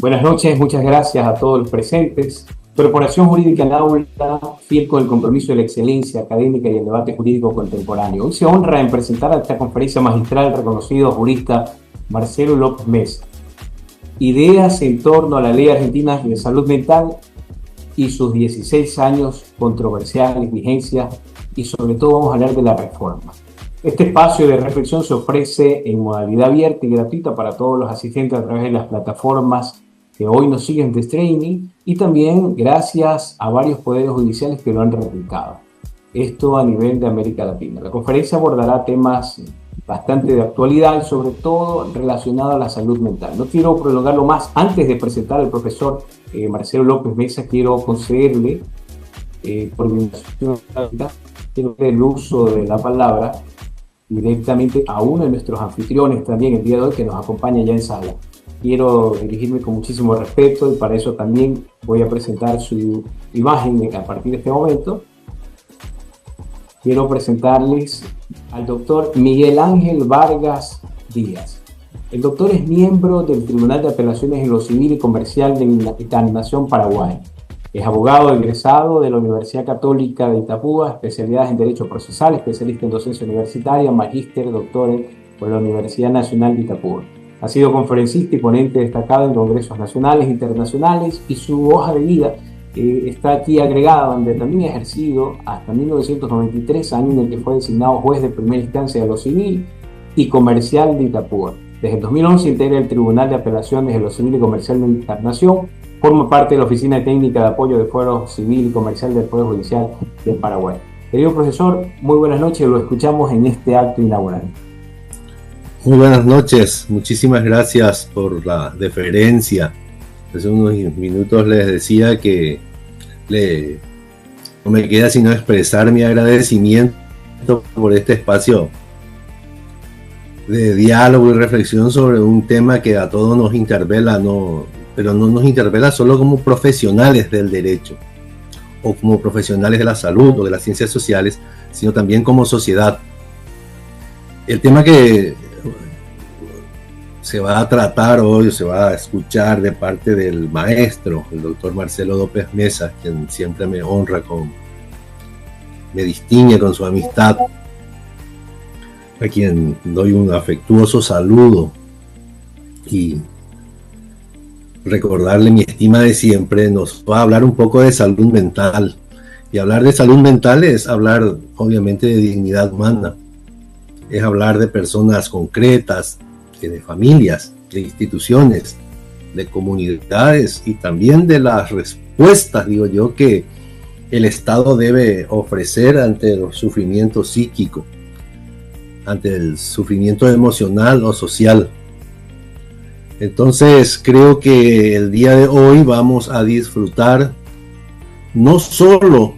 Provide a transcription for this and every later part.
Buenas noches, muchas gracias a todos los presentes. Corporación Jurídica en Aula, fiel con el compromiso de la excelencia académica y el debate jurídico contemporáneo. Hoy se honra en presentar a esta conferencia magistral el reconocido jurista Marcelo López Mesa. Ideas en torno a la Ley Argentina de Salud Mental y sus 16 años controversiales, vigencias, y sobre todo vamos a hablar de la reforma. Este espacio de reflexión se ofrece en modalidad abierta y gratuita para todos los asistentes a través de las plataformas que hoy nos siguen de streaming y también gracias a varios poderes judiciales que lo han replicado. Esto a nivel de América Latina. La conferencia abordará temas bastante de actualidad y sobre todo relacionados a la salud mental. No quiero prolongarlo más. Antes de presentar al profesor Marcelo López Mesa, quiero concederle, por mi quiero el uso de la palabra directamente a uno de nuestros anfitriones también el día de hoy que nos acompaña ya en sala. Quiero dirigirme con muchísimo respeto y para eso también voy a presentar su imagen a partir de este momento. Quiero presentarles al doctor Miguel Ángel Vargas Díaz. El doctor es miembro del Tribunal de Apelaciones en lo Civil y Comercial de la Nación Paraguay. Es abogado egresado de la Universidad Católica de Itapúa, especialidades en Derecho Procesal, especialista en docencia universitaria, magíster, doctor por la Universidad Nacional de Itapúa. Ha sido conferencista y ponente destacado en congresos nacionales e internacionales y su hoja de vida está aquí agregada, donde también ha ejercido hasta 1993, año en el que fue designado juez de primera instancia de lo civil y comercial de Itapúa. Desde el 2011 integra el Tribunal de Apelaciones de lo Civil y Comercial de la Nación. Forma parte de la Oficina Técnica de Apoyo de Fuero Civil y Comercial del Poder Judicial del Paraguay. Querido profesor, muy buenas noches, lo escuchamos en este acto inaugural. Muy buenas noches, muchísimas gracias por la deferencia. Hace unos minutos les decía que no me queda sino expresar mi agradecimiento por este espacio de diálogo y reflexión sobre un tema que a todos nos interpela, pero no nos interpela solo como profesionales del derecho o como profesionales de la salud o de las ciencias sociales, sino también como sociedad. El tema que se va a tratar hoy, se va a escuchar de parte del maestro, el doctor Marcelo López Mesa, quien siempre me honra, me distingue con su amistad, a quien doy un afectuoso saludo y recordarle mi estima de siempre. Nos va a hablar un poco de salud mental, y hablar de salud mental es hablar obviamente de dignidad humana, es hablar de personas concretas, de familias, de instituciones, de comunidades y también de las respuestas, digo yo, que el Estado debe ofrecer ante el sufrimiento psíquico, ante el sufrimiento emocional o social. Entonces creo que el día de hoy vamos a disfrutar no solo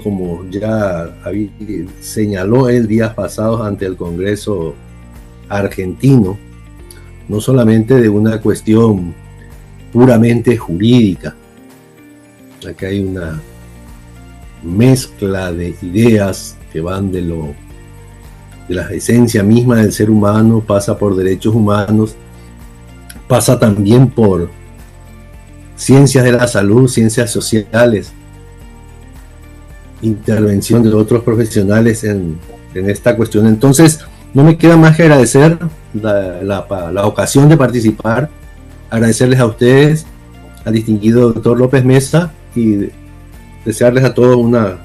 como ya señaló el día pasado ante el Congreso argentino, no solamente de una cuestión puramente jurídica. Aquí hay una mezcla de ideas que van de la esencia misma del ser humano, pasa por derechos humanos, pasa también por ciencias de la salud, ciencias sociales, intervención de otros profesionales en esta cuestión. Entonces, no me queda más que agradecer la ocasión de participar, agradecerles a ustedes, al distinguido doctor López Mesa, y desearles a todos una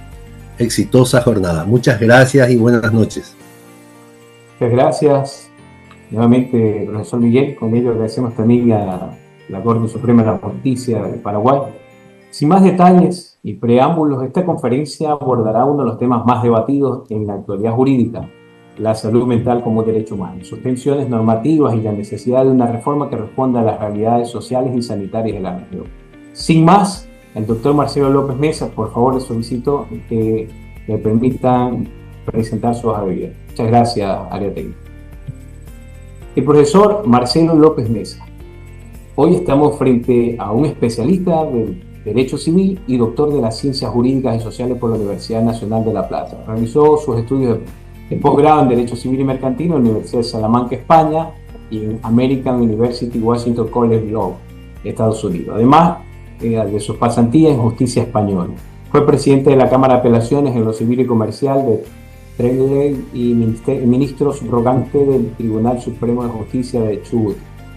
exitosa jornada. Muchas gracias y buenas noches. Muchas gracias nuevamente, profesor Miguel. Con ello agradecemos también a la Corte Suprema de la Justicia de Paraguay. Sin más detalles y preámbulos, esta conferencia abordará uno de los temas más debatidos en la actualidad jurídica: la salud mental como derecho humano, sus tensiones normativas y la necesidad de una reforma que responda a las realidades sociales y sanitarias de la región. Sin más, el doctor Marcelo López Mesa, por favor, les solicito que me permitan presentar su hoja de vida. Muchas gracias, área técnica. El profesor Marcelo López Mesa. Hoy estamos frente a un especialista del Derecho Civil y doctor de las Ciencias Jurídicas y Sociales por la Universidad Nacional de La Plata. Realizó sus estudios de posgrado en Derecho Civil y Mercantil en la Universidad de Salamanca, España, y en American University Washington College Law. Estados Unidos. Además de sus pasantías en justicia española. Fue presidente de la Cámara de Apelaciones en lo Civil y Comercial de Trelew y ministro subrogante del Tribunal Supremo de Justicia de Chubut.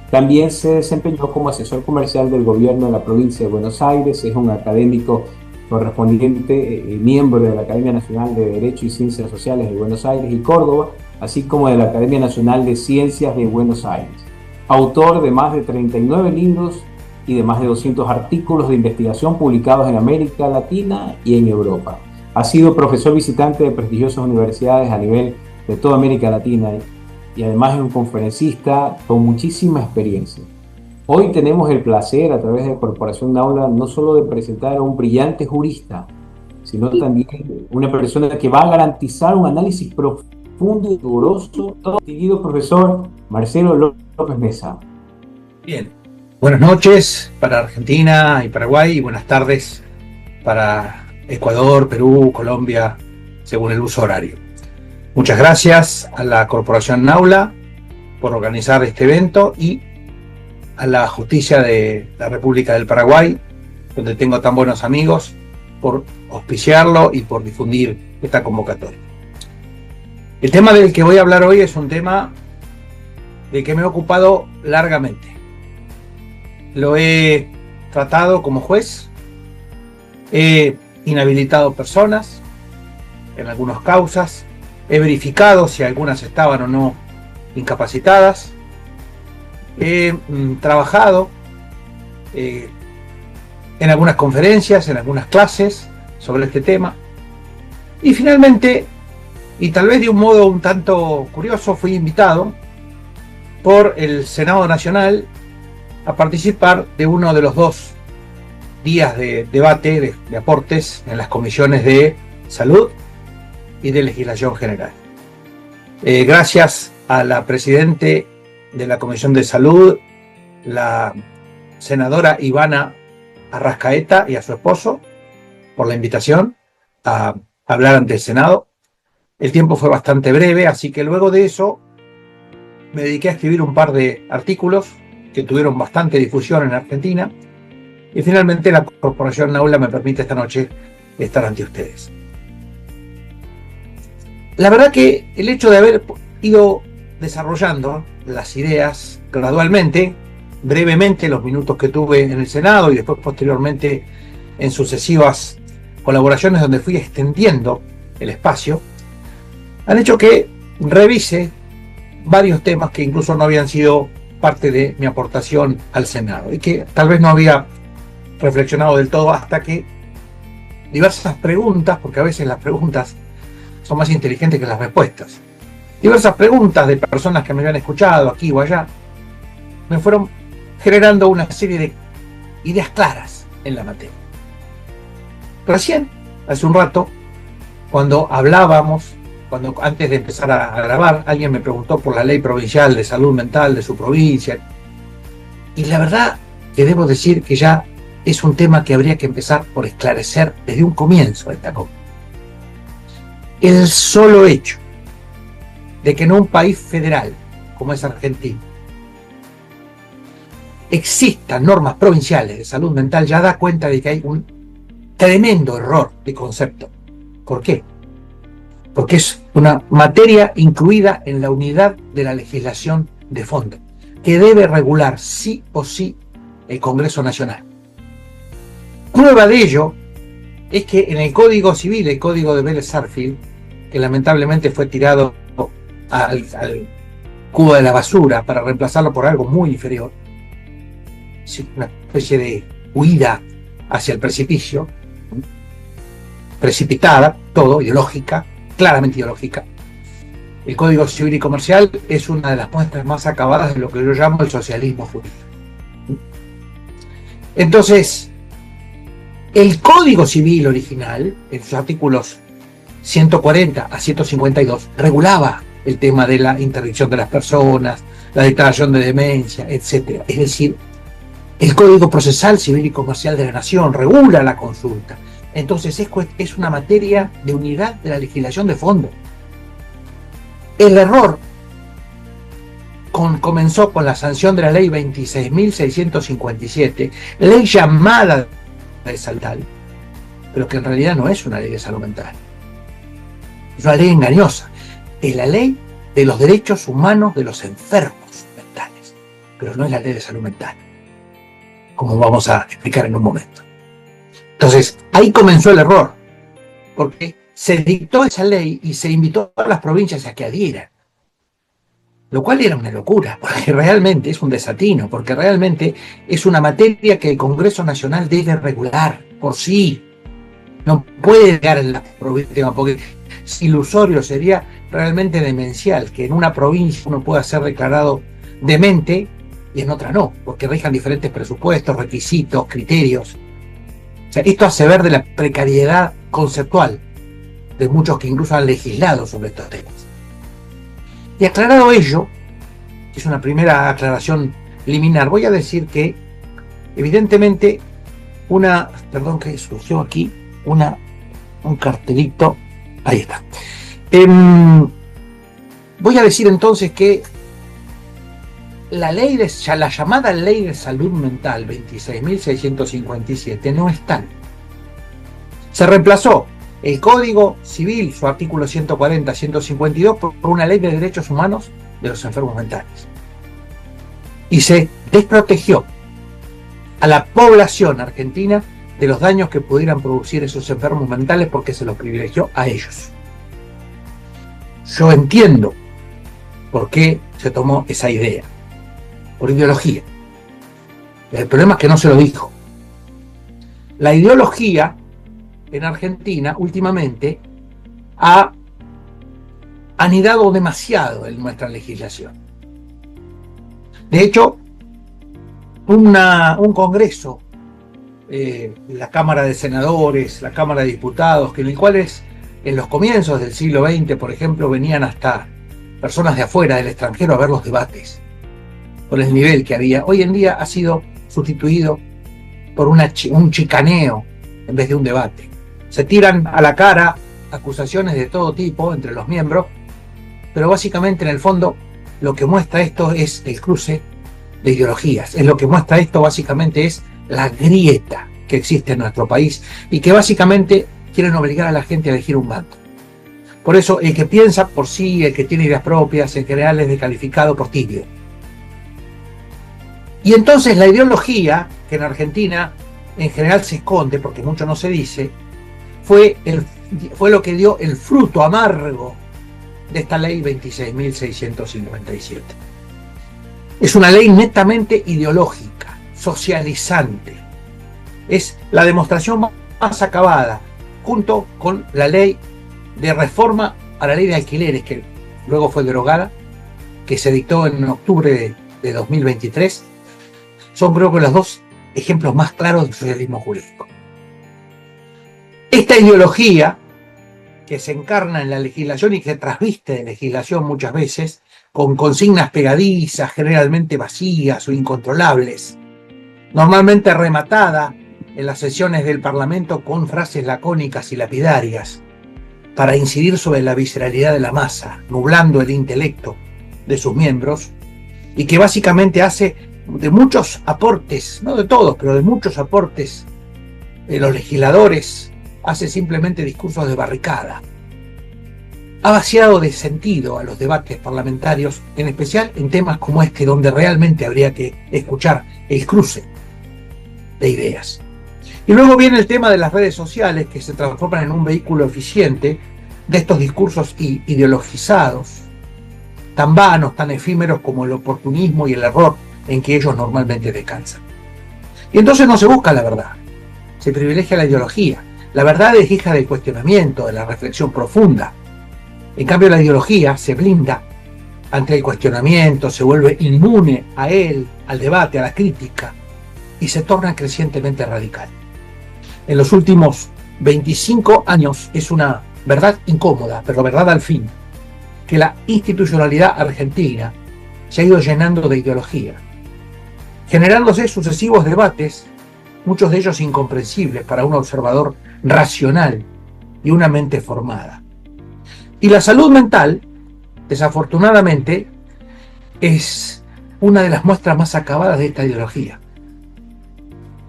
También se desempeñó como asesor comercial del gobierno de la provincia de Buenos Aires. Es un académico correspondiente y miembro de la Academia Nacional de Derecho y Ciencias Sociales de Buenos Aires y Córdoba, así como de la Academia Nacional de Ciencias de Buenos Aires. Autor de más de 39 libros y de más de 200 artículos de investigación publicados en América Latina y en Europa. Ha sido profesor visitante de prestigiosas universidades a nivel de toda América Latina y además es un conferencista con muchísima experiencia. Hoy tenemos el placer, a través de Corporación Naula, no solo de presentar a un brillante jurista, sino también una persona que va a garantizar un análisis profundo y riguroso. Todo distinguido profesor Marcelo López Mesa. Bien, buenas noches para Argentina y Paraguay y buenas tardes para Ecuador, Perú, Colombia, según el uso horario. Muchas gracias a la Corporación Naula por organizar este evento y a la Justicia de la República del Paraguay, donde tengo tan buenos amigos, por auspiciarlo y por difundir esta convocatoria. El tema del que voy a hablar hoy es un tema del que me he ocupado largamente. Lo he tratado como juez, he inhabilitado personas en algunas causas, he verificado si algunas estaban o no incapacitadas, he trabajado en algunas conferencias, en algunas clases sobre este tema y finalmente, y tal vez de un modo un tanto curioso, fui invitado por el Senado Nacional a participar de uno de los 2 días de debate, de aportes en las comisiones de Salud y de Legislación General. Gracias a la presidente de la Comisión de Salud, la senadora Ivana Arrascaeta, y a su esposo, por la invitación a hablar ante el Senado. El tiempo fue bastante breve, así que luego de eso me dediqué a escribir un par de artículos que tuvieron bastante difusión en Argentina, y finalmente la Corporación Naula me permite esta noche estar ante ustedes. La verdad que el hecho de haber ido desarrollando las ideas gradualmente, brevemente, los minutos que tuve en el Senado y después posteriormente en sucesivas colaboraciones donde fui extendiendo el espacio, han hecho que revise varios temas que incluso no habían sido parte de mi aportación al Senado y que tal vez no había reflexionado del todo hasta que diversas preguntas, porque a veces las preguntas son más inteligentes que las respuestas, diversas preguntas de personas que me habían escuchado aquí o allá, me fueron generando una serie de ideas claras en la materia. Recién, hace un rato, cuando hablábamos, antes de empezar a grabar, alguien me preguntó por la ley provincial de salud mental de su provincia, y la verdad que debo decir que ya es un tema que habría que empezar por esclarecer desde un comienzo de esta cosa. El solo hecho de que en un país federal como es Argentina existan normas provinciales de salud mental ya da cuenta de que hay un tremendo error de concepto. ¿Por qué? Porque es una materia incluida en la unidad de la legislación de fondo, que debe regular sí o sí el Congreso Nacional. Prueba de ello es que en el Código Civil, el Código de Vélez-Sarsfield, que lamentablemente fue tirado al cubo de la basura para reemplazarlo por algo muy inferior, una especie de huida hacia el precipicio, precipitada, todo, ideológica, claramente ideológica. El Código Civil y Comercial es una de las muestras más acabadas de lo que yo llamo el socialismo jurídico. Entonces, el Código Civil original, en sus artículos 140 a 152, regulaba el tema de la interdicción de las personas, la declaración de demencia, etc. Es decir, el Código Procesal Civil y Comercial de la Nación regula la consulta. Entonces es una materia de unidad de la legislación de fondo. El error comenzó con la sanción de la ley 26.657, ley llamada de salud mental, pero que en realidad no es una ley de salud mental. Es una ley engañosa. Es la ley de los derechos humanos de los enfermos mentales, pero no es la ley de salud mental, como vamos a explicar en un momento. Entonces, ahí comenzó el error, porque se dictó esa ley y se invitó a las provincias a que adhieran, lo cual era una locura, porque realmente es un desatino, porque realmente es una materia que el Congreso Nacional debe regular por sí. No puede llegar en la provincia, porque es ilusorio, sería realmente demencial que en una provincia uno pueda ser declarado demente y en otra no, porque rijan diferentes presupuestos, requisitos, criterios. O sea, esto hace ver de la precariedad conceptual de muchos que incluso han legislado sobre estos temas. Y aclarado ello, que es una primera aclaración liminar, voy a decir que evidentemente perdón que surgió aquí, un cartelito, ahí está. Voy a decir entonces que la llamada ley de salud mental 26.657 no es tal. Se reemplazó el Código Civil, su artículo 140, 152, por una ley de derechos humanos de los enfermos mentales. Y se desprotegió a la población argentina de los daños que pudieran producir esos enfermos mentales porque se los privilegió a ellos. Yo entiendo por qué se tomó esa idea, por ideología. El problema es que no se lo dijo. La ideología en Argentina últimamente ha anidado demasiado en nuestra legislación. De hecho, un congreso, la Cámara de Senadores, la Cámara de Diputados, en el cual en los comienzos del siglo XX, por ejemplo, venían hasta personas de afuera, del extranjero, a ver los debates, por el nivel que había. Hoy en día ha sido sustituido por un chicaneo en vez de un debate. Se tiran a la cara acusaciones de todo tipo entre los miembros, pero básicamente en el fondo lo que muestra esto es el cruce de ideologías. Es lo que muestra esto básicamente es la grieta que existe en nuestro país y que básicamente quieren obligar a la gente a elegir un bando. Por eso el que piensa por sí, el que tiene ideas propias, en general es descalificado por tibio. Y entonces la ideología, que en Argentina en general se esconde, porque mucho no se dice, fue lo que dio el fruto amargo de esta ley 26.657. Es una ley netamente ideológica, socializante. Es la demostración más acabada, junto con la ley de reforma a la ley de alquileres, que luego fue derogada, que se dictó en octubre de 2023. Son, creo que, los dos ejemplos más claros del socialismo jurídico. Esta ideología, que se encarna en la legislación y que trasviste de legislación muchas veces, con consignas pegadizas, generalmente vacías o incontrolables, normalmente rematada en las sesiones del Parlamento con frases lacónicas y lapidarias, para incidir sobre la visceralidad de la masa, nublando el intelecto de sus miembros, y que básicamente hace de muchos aportes, no de todos, pero de muchos aportes de los legisladores, hace simplemente discursos de barricada. Ha vaciado de sentido a los debates parlamentarios, en especial en temas como este, donde realmente habría que escuchar el cruce de ideas. Y luego viene el tema de las redes sociales, que se transforman en un vehículo eficiente de estos discursos ideologizados, tan vanos, tan efímeros como el oportunismo y el error en que ellos normalmente descansan. Y entonces no se busca la verdad, se privilegia la ideología. La verdad es hija del cuestionamiento, de la reflexión profunda. En cambio, la ideología se blinda ante el cuestionamiento, se vuelve inmune a él, al debate, a la crítica, y se torna crecientemente radical. En los últimos 25 años es una verdad incómoda, pero verdad al fin, que la institucionalidad argentina se ha ido llenando de ideología, generándose sucesivos debates, muchos de ellos incomprensibles para un observador racional y una mente formada. Y la salud mental, desafortunadamente, es una de las muestras más acabadas de esta ideología.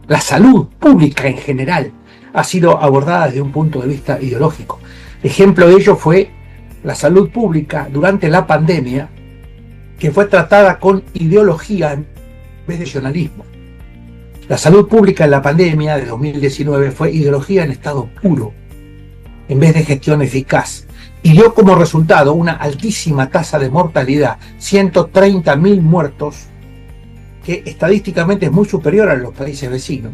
La salud pública en general ha sido abordada desde un punto de vista ideológico. Ejemplo de ello fue la salud pública durante la pandemia, que fue tratada con ideología en vez de racionalismo. La salud pública en la pandemia de 2019 fue ideología en estado puro, en vez de gestión eficaz, y dio como resultado una altísima tasa de mortalidad, 130.000 muertos, que estadísticamente es muy superior a los países vecinos,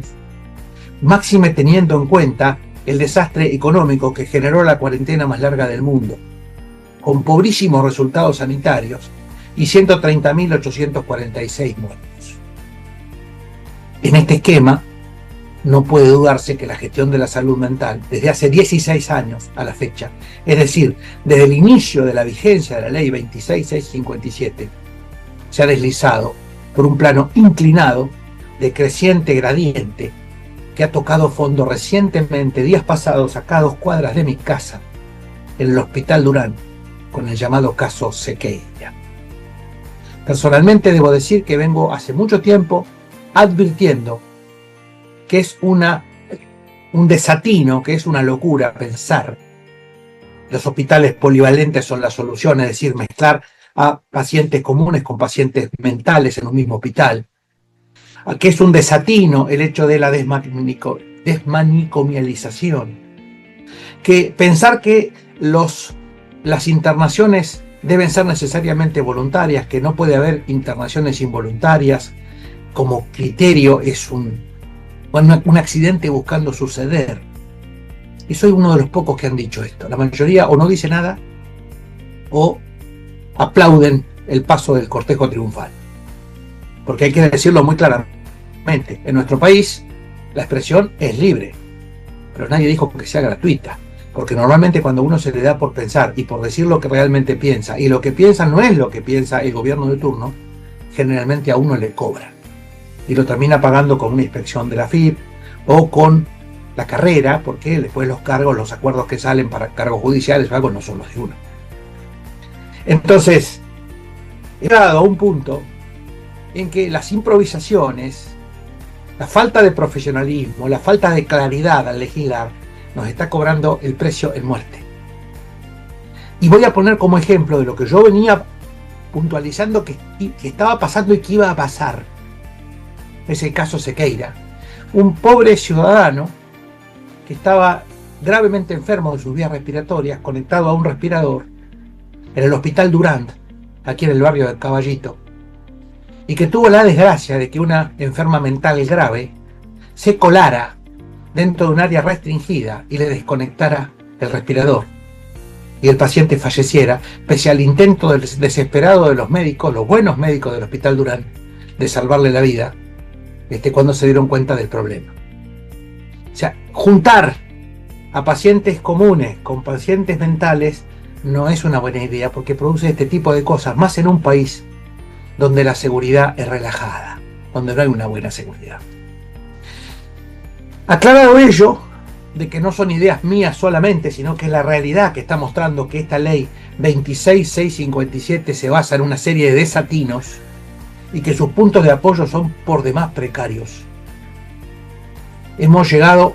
máxime teniendo en cuenta el desastre económico que generó la cuarentena más larga del mundo, con pobrísimos resultados sanitarios y 130.846 muertos. En este esquema, no puede dudarse que la gestión de la salud mental, desde hace 16 años a la fecha, es decir, desde el inicio de la vigencia de la ley 26657, se ha deslizado por un plano inclinado de creciente gradiente que ha tocado fondo recientemente, días pasados, acá a 2 cuadras de mi casa, en el Hospital Durán, con el llamado caso Sequeira. Personalmente debo decir que vengo hace mucho tiempo advirtiendo que es un desatino, que es una locura pensar los hospitales polivalentes son la solución, es decir, mezclar a pacientes comunes con pacientes mentales en un mismo hospital, que es un desatino el hecho de la desmanicomialización, que pensar que las internaciones deben ser necesariamente voluntarias, que no puede haber internaciones involuntarias como criterio, es un accidente buscando suceder. Y soy uno de los pocos que han dicho esto. La mayoría o no dice nada o aplauden el paso del cortejo triunfal. Porque hay que decirlo muy claramente. En nuestro país la expresión es libre, pero nadie dijo que sea gratuita. Porque normalmente cuando uno se le da por pensar y por decir lo que realmente piensa, y lo que piensa no es lo que piensa el gobierno de turno, generalmente a uno le cobran. Y lo termina pagando con una inspección de la AFIP o con la carrera, porque después los cargos, los acuerdos que salen para cargos judiciales o algo no son los de uno. Entonces, he llegado a un punto en que las improvisaciones, la falta de profesionalismo, la falta de claridad al legislar, nos está cobrando el precio en muerte. Y voy a poner como ejemplo de lo que yo venía puntualizando que estaba pasando y que iba a pasar. Es el caso Sequeira, un pobre ciudadano que estaba gravemente enfermo de sus vías respiratorias, conectado a un respirador en el Hospital Durán, aquí en el barrio del Caballito, y que tuvo la desgracia de que una enferma mental grave se colara dentro de un área restringida y le desconectara el respirador y el paciente falleciera, pese al intento desesperado de los médicos, los buenos médicos del Hospital Durán, de salvarle la vida, cuando se dieron cuenta del problema. O sea, juntar a pacientes comunes con pacientes mentales no es una buena idea, porque produce este tipo de cosas, más en un país donde la seguridad es relajada, donde no hay una buena seguridad. Aclarado ello, de que no son ideas mías solamente, sino que es la realidad que está mostrando que esta ley 26657 se basa en una serie de desatinos y que sus puntos de apoyo son por demás precarios. Hemos llegado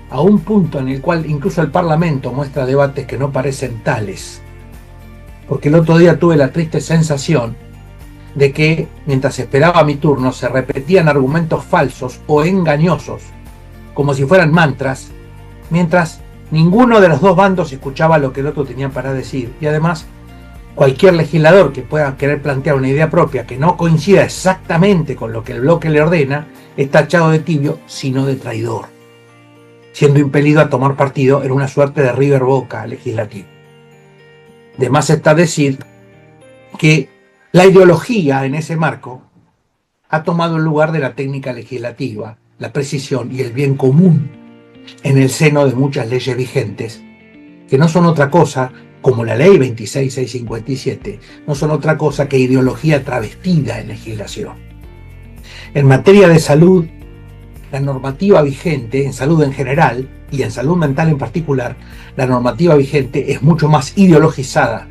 a un punto en el cual incluso el Parlamento muestra debates que no parecen tales. Porque el otro día tuve la triste sensación de que mientras esperaba mi turno se repetían argumentos falsos o engañosos, como si fueran mantras, mientras ninguno de los dos bandos escuchaba lo que el otro tenía para decir. Y además, cualquier legislador que pueda querer plantear una idea propia que no coincida exactamente con lo que el bloque le ordena, es tachado de tibio, sino de traidor, siendo impelido a tomar partido en una suerte de River Boca legislativo. De más está decir que la ideología en ese marco ha tomado el lugar de la técnica legislativa, la precisión y el bien común en el seno de muchas leyes vigentes, que no son otra cosa, como la ley 26657, no son otra cosa que ideología travestida en legislación. En materia de salud, la normativa vigente, en salud en general y en salud mental en particular, la normativa vigente es mucho más ideologizada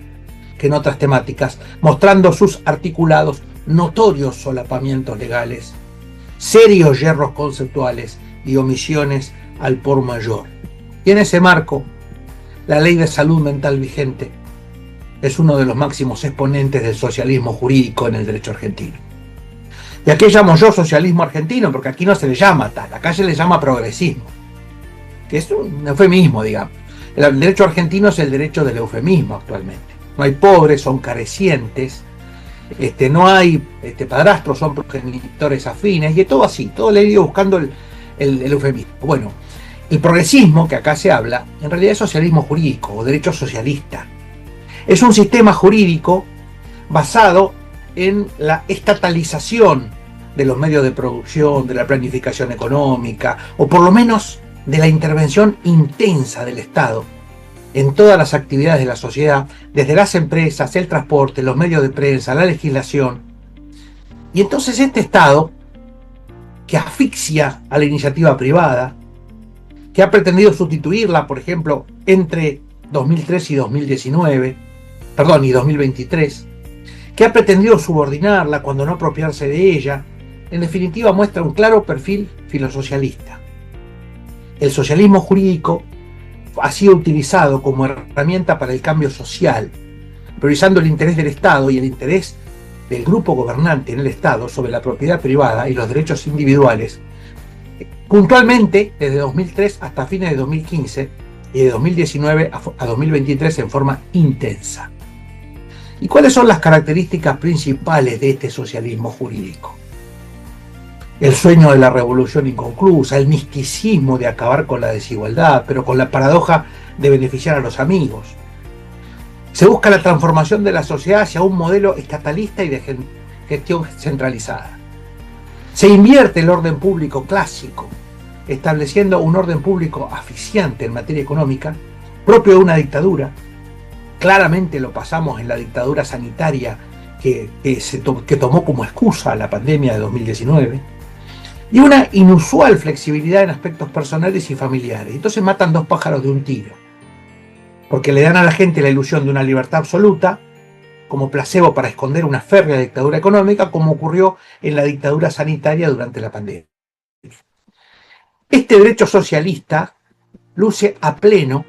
que en otras temáticas, mostrando sus articulados notorios solapamientos legales, serios yerros conceptuales y omisiones al por mayor. Y en ese marco, la ley de salud mental vigente es uno de los máximos exponentes del socialismo jurídico en el derecho argentino. ¿Y a qué llamo yo socialismo argentino? Porque aquí no se le llama tal, acá se le llama progresismo, que es un eufemismo, digamos. El derecho argentino es el derecho del eufemismo actualmente. No hay pobres, son carecientes, no hay padrastros, son progenitores afines, y todo así, todo le he ido buscando el eufemismo. Bueno, el progresismo que acá se habla, en realidad es socialismo jurídico o derecho socialista. Es un sistema jurídico basado en la estatalización de los medios de producción, de la planificación económica, o por lo menos de la intervención intensa del Estado en todas las actividades de la sociedad, desde las empresas, el transporte, los medios de prensa, la legislación. Y entonces este Estado, que asfixia a la iniciativa privada, que ha pretendido sustituirla, por ejemplo, entre 2003 y 2023, que ha pretendido subordinarla cuando no apropiarse de ella, en definitiva muestra un claro perfil filosocialista. El socialismo jurídico ha sido utilizado como herramienta para el cambio social, priorizando el interés del Estado y el interés del grupo gobernante en el Estado sobre la propiedad privada y los derechos individuales, puntualmente desde 2003 hasta fines de 2015 y de 2019 a 2023 en forma intensa. ¿Y cuáles son las características principales de este socialismo jurídico? El sueño de la revolución inconclusa, el misticismo de acabar con la desigualdad, pero con la paradoja de beneficiar a los amigos. Se busca la transformación de la sociedad hacia un modelo estatalista y de gestión centralizada. Se invierte el orden público clásico, estableciendo un orden público asfixiante en materia económica, propio de una dictadura. Claramente lo pasamos en la dictadura sanitaria que tomó como excusa la pandemia de 2019, y una inusual flexibilidad en aspectos personales y familiares. Entonces matan dos pájaros de un tiro, porque le dan a la gente la ilusión de una libertad absoluta como placebo para esconder una férrea dictadura económica, como ocurrió en la dictadura sanitaria durante la pandemia. Este derecho socialista luce a pleno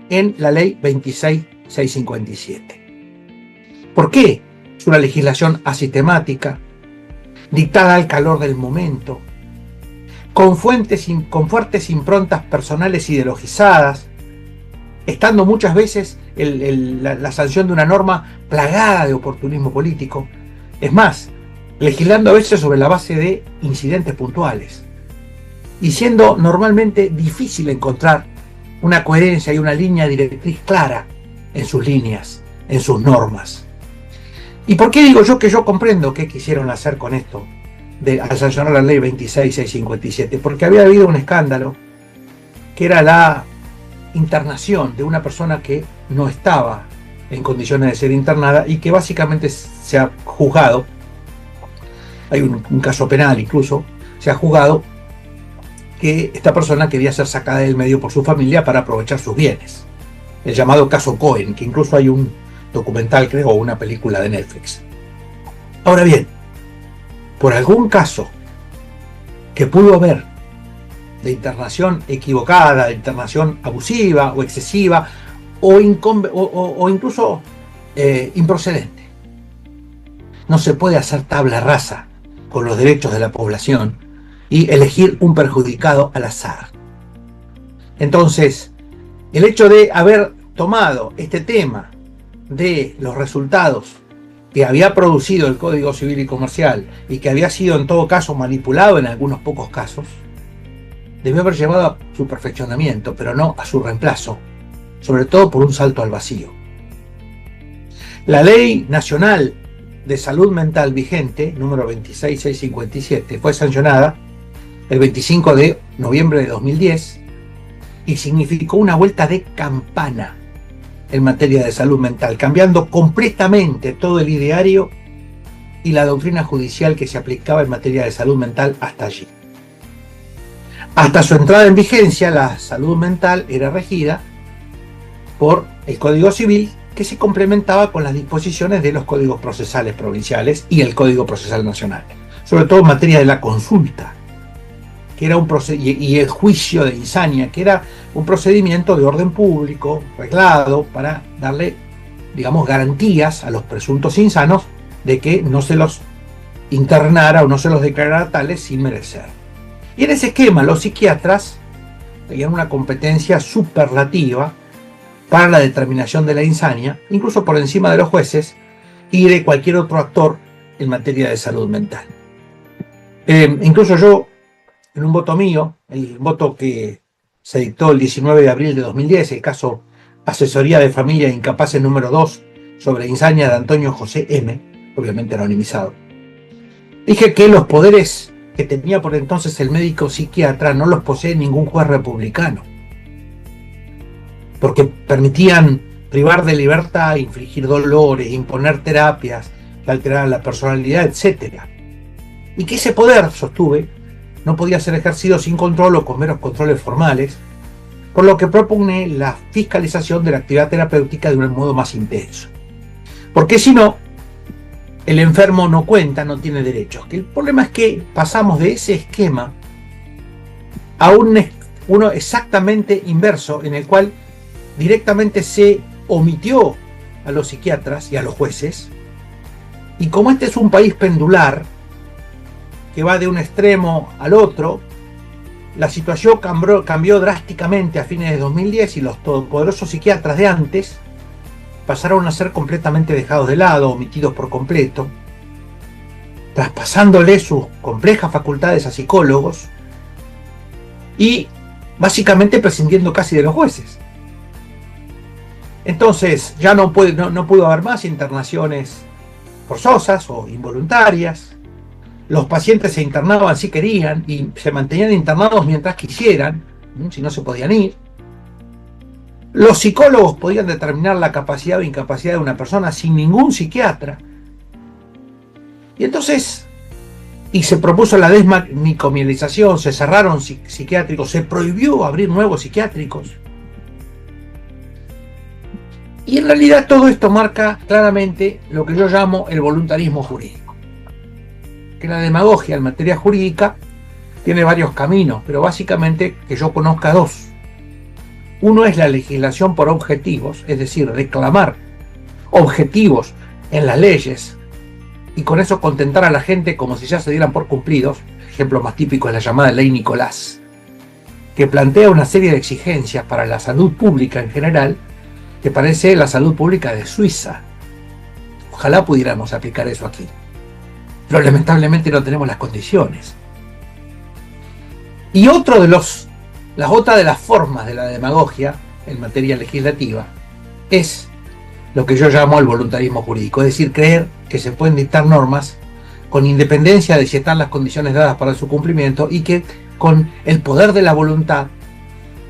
en la ley 26657. ¿Por qué? Es una legislación asistemática, dictada al calor del momento, con fuertes improntas personales ideologizadas, estando muchas veces la sanción de una norma plagada de oportunismo político. Es más, legislando a veces sobre la base de incidentes puntuales, y siendo normalmente difícil encontrar una coherencia y una línea directriz clara en sus líneas, en sus normas. ¿Y por qué digo yo que yo comprendo qué quisieron hacer con esto al sancionar la ley 26657? Porque había habido un escándalo que era la internación de una persona que no estaba en condiciones de ser internada y que básicamente se ha juzgado, hay un caso penal incluso, se ha juzgado que esta persona quería ser sacada del medio por su familia para aprovechar sus bienes. El llamado caso Cohen, que incluso hay un documental, creo, o una película de Netflix. Ahora bien, por algún caso que pudo haber de internación equivocada, de internación abusiva o excesiva, o incluso improcedente, no se puede hacer tabla rasa con los derechos de la población y elegir un perjudicado al azar. Entonces, el hecho de haber tomado este tema de los resultados que había producido el Código Civil y Comercial y que había sido en todo caso manipulado en algunos pocos casos, debió haber llevado a su perfeccionamiento, pero no a su reemplazo, sobre todo por un salto al vacío. La Ley Nacional de Salud Mental vigente, número 26657, fue sancionada el 25 de noviembre de 2010 y significó una vuelta de campana en materia de salud mental, cambiando completamente todo el ideario y la doctrina judicial que se aplicaba en materia de salud mental hasta allí. Hasta su entrada en vigencia, la salud mental era regida por el Código Civil, que se complementaba con las disposiciones de los códigos procesales provinciales y el Código Procesal Nacional, sobre todo en materia de la consulta, que era y el juicio de insania, que era un procedimiento de orden público, reglado, para darle, digamos, garantías a los presuntos insanos de que no se los internara o no se los declarara tales sin merecer. Y en ese esquema los psiquiatras tenían una competencia superlativa para la determinación de la insania, incluso por encima de los jueces y de cualquier otro actor en materia de salud mental. Incluso yo, en un voto mío, el voto que se dictó el 19 de abril de 2010, el caso Asesoría de Familia de Incapaces número 2 sobre insania de Antonio José M., obviamente anonimizado, dije que los poderes que tenía por entonces el médico psiquiatra no los posee ningún juez republicano, porque permitían privar de libertad, infligir dolores, imponer terapias que alteraran la personalidad, etc. Y que ese poder, sostuve, no podía ser ejercido sin control o con meros controles formales, por lo que propugné la fiscalización de la actividad terapéutica de un modo más intenso. Porque si no, el enfermo no cuenta, no tiene derechos. El problema es que pasamos de ese esquema a uno exactamente inverso, en el cual directamente se omitió a los psiquiatras y a los jueces, y como este es un país pendular que va de un extremo al otro, la situación cambió drásticamente a fines de 2010 y los todopoderosos psiquiatras de antes pasaron a ser completamente dejados de lado, omitidos por completo, traspasándole sus complejas facultades a psicólogos y básicamente prescindiendo casi de los jueces. Entonces ya no pudo haber más internaciones forzosas o involuntarias. Los pacientes se internaban si querían y se mantenían internados mientras quisieran, si no se podían ir. Los psicólogos podían determinar la capacidad o incapacidad de una persona sin ningún psiquiatra. Y entonces, se propuso la desmanicomialización, se cerraron psiquiátricos, se prohibió abrir nuevos psiquiátricos. Y en realidad todo esto marca claramente lo que yo llamo el voluntarismo jurídico. Que la demagogia en materia jurídica tiene varios caminos, pero básicamente que yo conozca dos. Uno es la legislación por objetivos, es decir, reclamar objetivos en las leyes y con eso contentar a la gente como si ya se dieran por cumplidos. El ejemplo más típico es la llamada Ley Nicolás, que plantea una serie de exigencias para la salud pública en general, que parece la salud pública de Suiza. Ojalá pudiéramos aplicar eso aquí, pero lamentablemente no tenemos las condiciones. Y otra de las formas de la demagogia en materia legislativa es lo que yo llamo el voluntarismo jurídico, es decir, creer que se pueden dictar normas con independencia de si están las condiciones dadas para su cumplimiento y que con el poder de la voluntad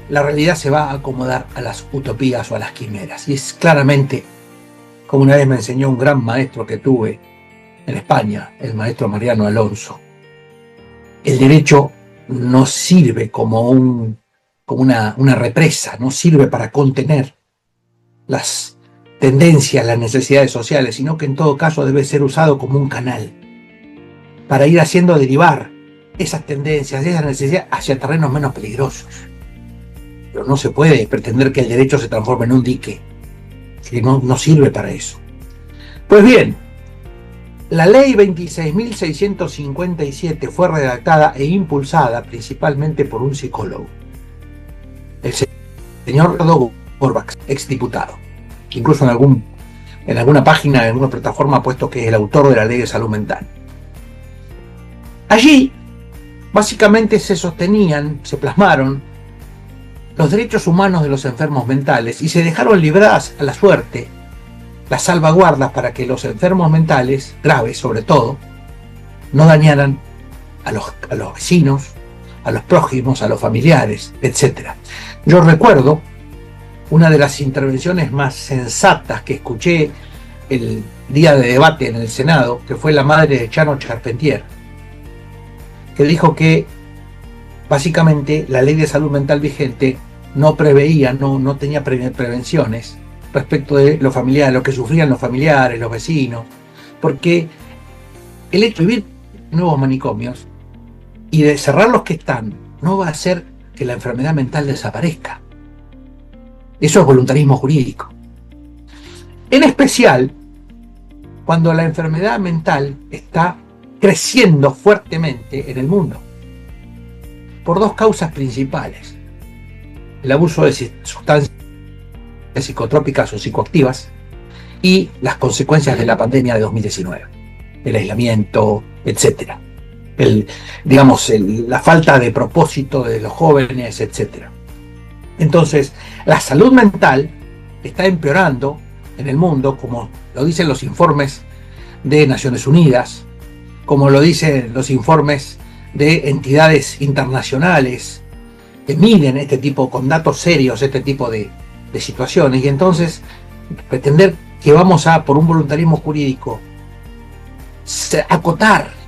la realidad se va a acomodar a las utopías o a las quimeras. Y es claramente, como una vez me enseñó un gran maestro que tuve en España, el maestro Mariano Alonso, el derecho no sirve como una represa, no sirve para contener las tendencias, las necesidades sociales, sino que en todo caso debe ser usado como un canal para ir haciendo derivar esas tendencias, esas necesidades hacia terrenos menos peligrosos. Pero no se puede pretender que el derecho se transforme en un dique, que no sirve para eso. Pues bien, la ley 26.657 fue redactada e impulsada principalmente por un psicólogo, el señor Eduardo Gorbach, exdiputado, que incluso en alguna página, en alguna plataforma ha puesto que es el autor de la ley de salud mental. Allí, básicamente se plasmaron los derechos humanos de los enfermos mentales y se dejaron libradas a la suerte las salvaguardas para que los enfermos mentales, graves sobre todo, no dañaran a los vecinos, a los prójimos, a los familiares, etc. Yo recuerdo una de las intervenciones más sensatas que escuché el día de debate en el Senado, que fue la madre de Chano Charpentier, que dijo que básicamente la ley de salud mental vigente no preveía, no tenía prevenciones respecto de los familiares, lo que sufrían los familiares, los vecinos, porque el hecho de vivir nuevos manicomios y de cerrar los que están no va a hacer que la enfermedad mental desaparezca. Eso es voluntarismo jurídico. En especial cuando la enfermedad mental está creciendo fuertemente en el mundo, por dos causas principales: el abuso de sustancias psicotrópicas o psicoactivas y las consecuencias de la pandemia de 2019, el aislamiento, etc. La falta de propósito de los jóvenes, etc. Entonces, la salud mental está empeorando en el mundo, como lo dicen los informes de Naciones Unidas, como lo dicen los informes de entidades internacionales que miden este tipo, con datos serios, este tipo de situaciones. Y entonces, pretender que vamos a, por un voluntarismo jurídico, acotar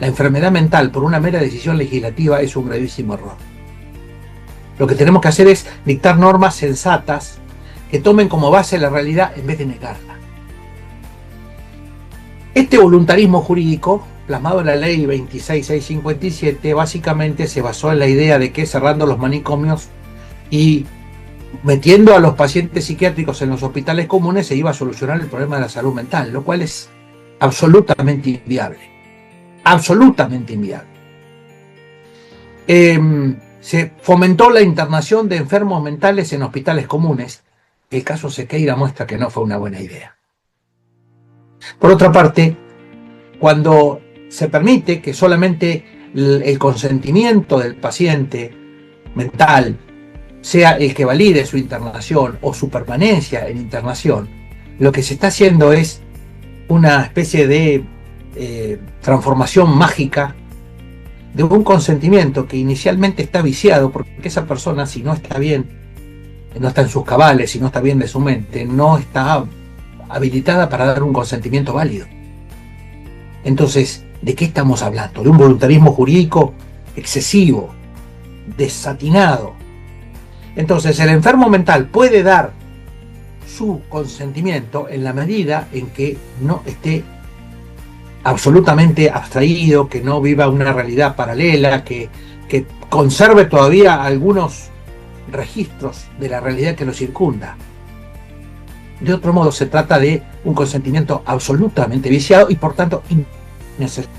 la enfermedad mental por una mera decisión legislativa es un gravísimo error. Lo que tenemos que hacer es dictar normas sensatas que tomen como base la realidad en vez de negarla. Este voluntarismo jurídico, plasmado en la ley 26657, básicamente se basó en la idea de que cerrando los manicomios y metiendo a los pacientes psiquiátricos en los hospitales comunes se iba a solucionar el problema de la salud mental, lo cual es absolutamente inviable. Absolutamente inviable. Se fomentó la internación de enfermos mentales en hospitales comunes. El caso Sequeira muestra que no fue una buena idea. Por otra parte, cuando se permite que solamente el consentimiento del paciente mental sea el que valide su internación o su permanencia en internación, lo que se está haciendo es una especie de transformación mágica de un consentimiento que inicialmente está viciado, porque esa persona, si no está bien, no está en sus cabales, si no está bien de su mente, no está habilitada para dar un consentimiento válido. Entonces, ¿de qué estamos hablando? De un voluntarismo jurídico excesivo, desatinado. Entonces, el enfermo mental puede dar su consentimiento en la medida en que no esté absolutamente abstraído, que no viva una realidad paralela, que conserve todavía algunos registros de la realidad que lo circunda. De otro modo, se trata de un consentimiento absolutamente viciado y por tanto innecesario.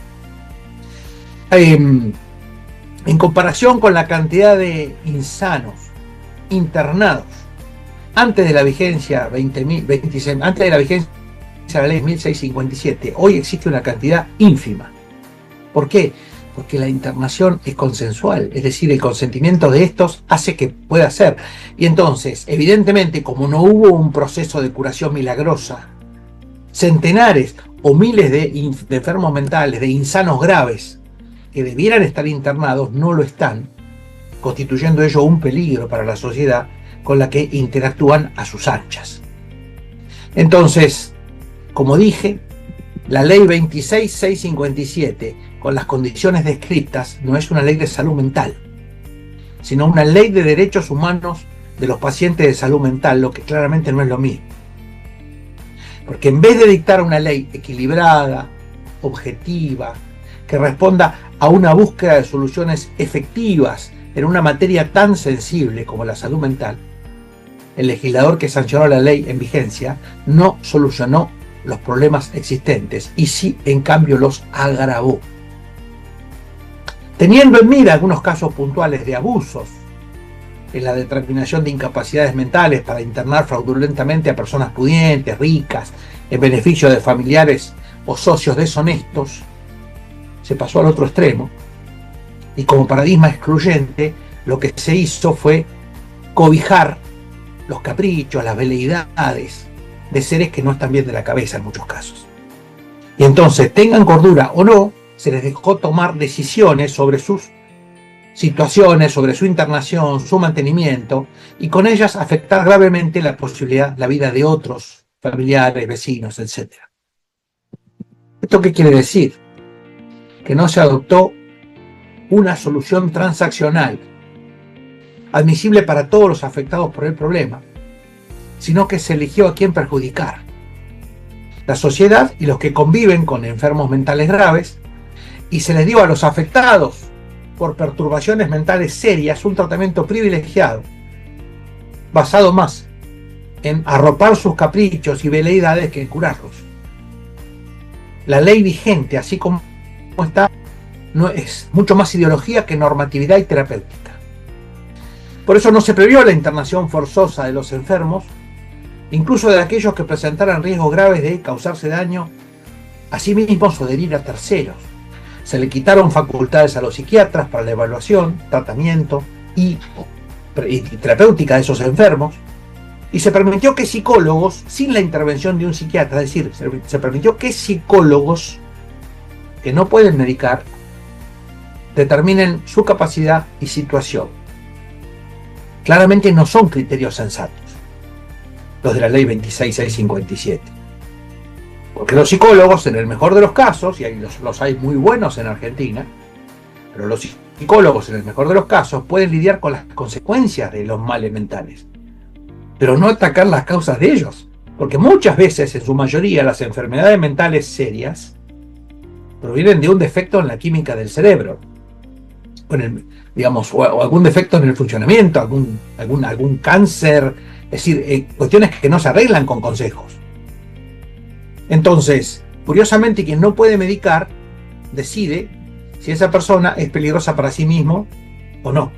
En comparación con la cantidad de insanos internados antes de la vigencia antes de la vigencia de la ley 1657, hoy existe una cantidad ínfima. ¿Por qué? Porque la internación es consensual, es decir, el consentimiento de estos hace que pueda ser. Y entonces, evidentemente, como no hubo un proceso de curación milagrosa, centenares o miles de enfermos mentales, de insanos graves, que debieran estar internados, no lo están, constituyendo ello un peligro para la sociedad con la que interactúan a sus anchas. Entonces, como dije, la ley 26657, con las condiciones descritas, no es una ley de salud mental, sino una ley de derechos humanos de los pacientes de salud mental, lo que claramente no es lo mismo. Porque en vez de dictar una ley equilibrada, objetiva, que responda a una búsqueda de soluciones efectivas en una materia tan sensible como la salud mental, el legislador que sancionó la ley en vigencia no solucionó los problemas existentes y sí, en cambio, los agravó. Teniendo en mira algunos casos puntuales de abusos en la determinación de incapacidades mentales para internar fraudulentamente a personas pudientes, ricas, en beneficio de familiares o socios deshonestos, se pasó al otro extremo y como paradigma excluyente lo que se hizo fue cobijar los caprichos, las veleidades de seres que no están bien de la cabeza en muchos casos. Y entonces, tengan cordura o no, se les dejó tomar decisiones sobre sus situaciones, sobre su internación, su mantenimiento, y con ellas afectar gravemente la posibilidad, la vida de otros familiares, vecinos, etc. ¿Esto qué quiere decir? Que no se adoptó una solución transaccional admisible para todos los afectados por el problema, sino que se eligió a quién perjudicar. La sociedad y los que conviven con enfermos mentales graves, y se les dio a los afectados por perturbaciones mentales serias un tratamiento privilegiado, basado más en arropar sus caprichos y veleidades que en curarlos. La ley vigente, así como está, no es mucho más ideología que normatividad y terapéutica. Por eso no se previó la internación forzosa de los enfermos, incluso de aquellos que presentaran riesgos graves de causarse daño a sí mismos o de herir a terceros. Se le quitaron facultades a los psiquiatras para la evaluación, tratamiento y terapéutica de esos enfermos, y se permitió que psicólogos, sin la intervención de un psiquiatra, es decir, se permitió que psicólogos que no pueden medicar determinen su capacidad y situación. Claramente no son criterios sensatos los de la ley 26657. Porque los psicólogos, en el mejor de los casos, y los hay muy buenos en Argentina, pero los psicólogos, en el mejor de los casos, pueden lidiar con las consecuencias de los males mentales, pero no atacar las causas de ellos. Porque muchas veces, en su mayoría, las enfermedades mentales serias provienen de un defecto en la química del cerebro, o algún defecto en el funcionamiento, algún cáncer, es decir, cuestiones que no se arreglan con consejos. Entonces, curiosamente, quien no puede medicar decide si esa persona es peligrosa para sí mismo o no.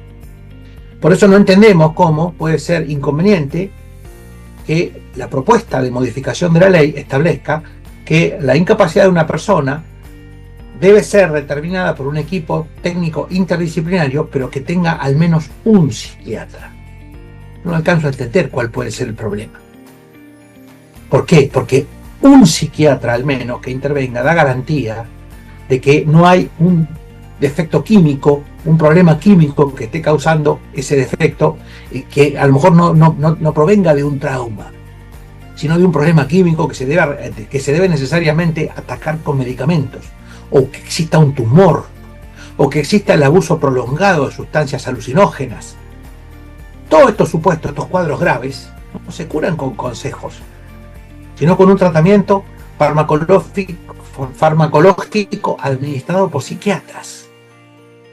Por eso no entendemos cómo puede ser inconveniente que la propuesta de modificación de la ley establezca que la incapacidad de una persona debe ser determinada por un equipo técnico interdisciplinario, pero que tenga al menos un psiquiatra. No alcanzo a entender cuál puede ser el problema. ¿Por qué? Porque un psiquiatra al menos que intervenga da garantía de que no hay un defecto químico, un problema químico que esté causando ese defecto, y que a lo mejor no provenga de un trauma, sino de un problema químico que se debe necesariamente atacar con medicamentos, o que exista un tumor, o que exista el abuso prolongado de sustancias alucinógenas. Todos estos supuestos, estos cuadros graves, no se curan con consejos, sino con un tratamiento farmacológico administrado por psiquiatras.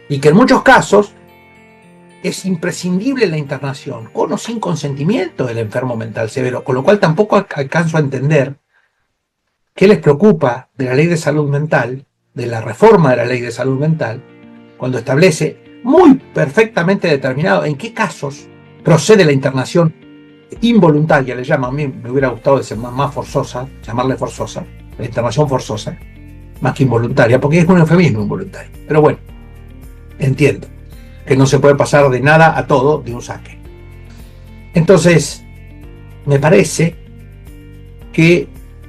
Y que en muchos casos es imprescindible la internación, con o sin consentimiento del enfermo mental severo, con lo cual tampoco alcanzo a entender qué les preocupa de la ley de salud mental, de la reforma de la ley de salud mental, cuando establece muy perfectamente determinado en qué casos procede la internación involuntaria, le llaman. A mí me hubiera gustado decir más forzosa, llamarle forzosa, la internación forzosa, más que involuntaria, porque es un eufemismo involuntario. Pero bueno, entiendo que no se puede pasar de nada a todo de un saque. Entonces, me parece que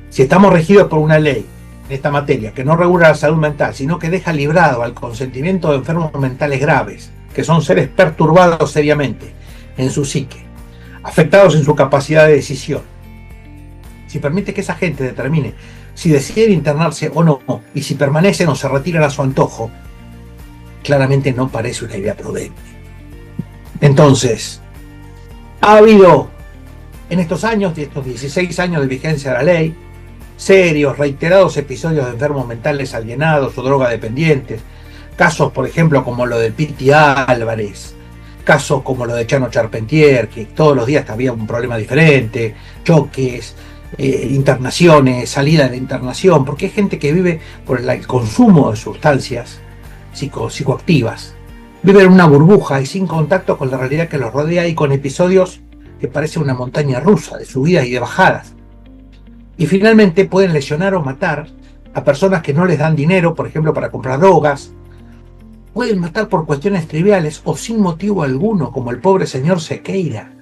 si estamos regidos por una ley en esta materia que no regula la salud mental, sino que deja librado al consentimiento de enfermos mentales graves, que son seres perturbados seriamente en su psique, afectados en su capacidad de decisión, si permite que esa gente determine si deciden internarse o no, y si permanecen o se retiran a su antojo, claramente no parece una idea prudente. Entonces, ha habido en estos años, de estos 16 años de vigencia de la ley, serios, reiterados episodios de enfermos mentales alienados o drogadependientes, casos, por ejemplo, como lo del Piti Álvarez, casos como lo de Chano Charpentier, que todos los días había un problema diferente, choques, internaciones, salida de internación, porque hay gente que vive por el consumo de sustancias psicoactivas, vive en una burbuja y sin contacto con la realidad que los rodea, y con episodios que parecen una montaña rusa de subidas y de bajadas. Y finalmente pueden lesionar o matar a personas que no les dan dinero, por ejemplo, para comprar drogas. Pueden matar por cuestiones triviales o sin motivo alguno, como el pobre señor Sequeira,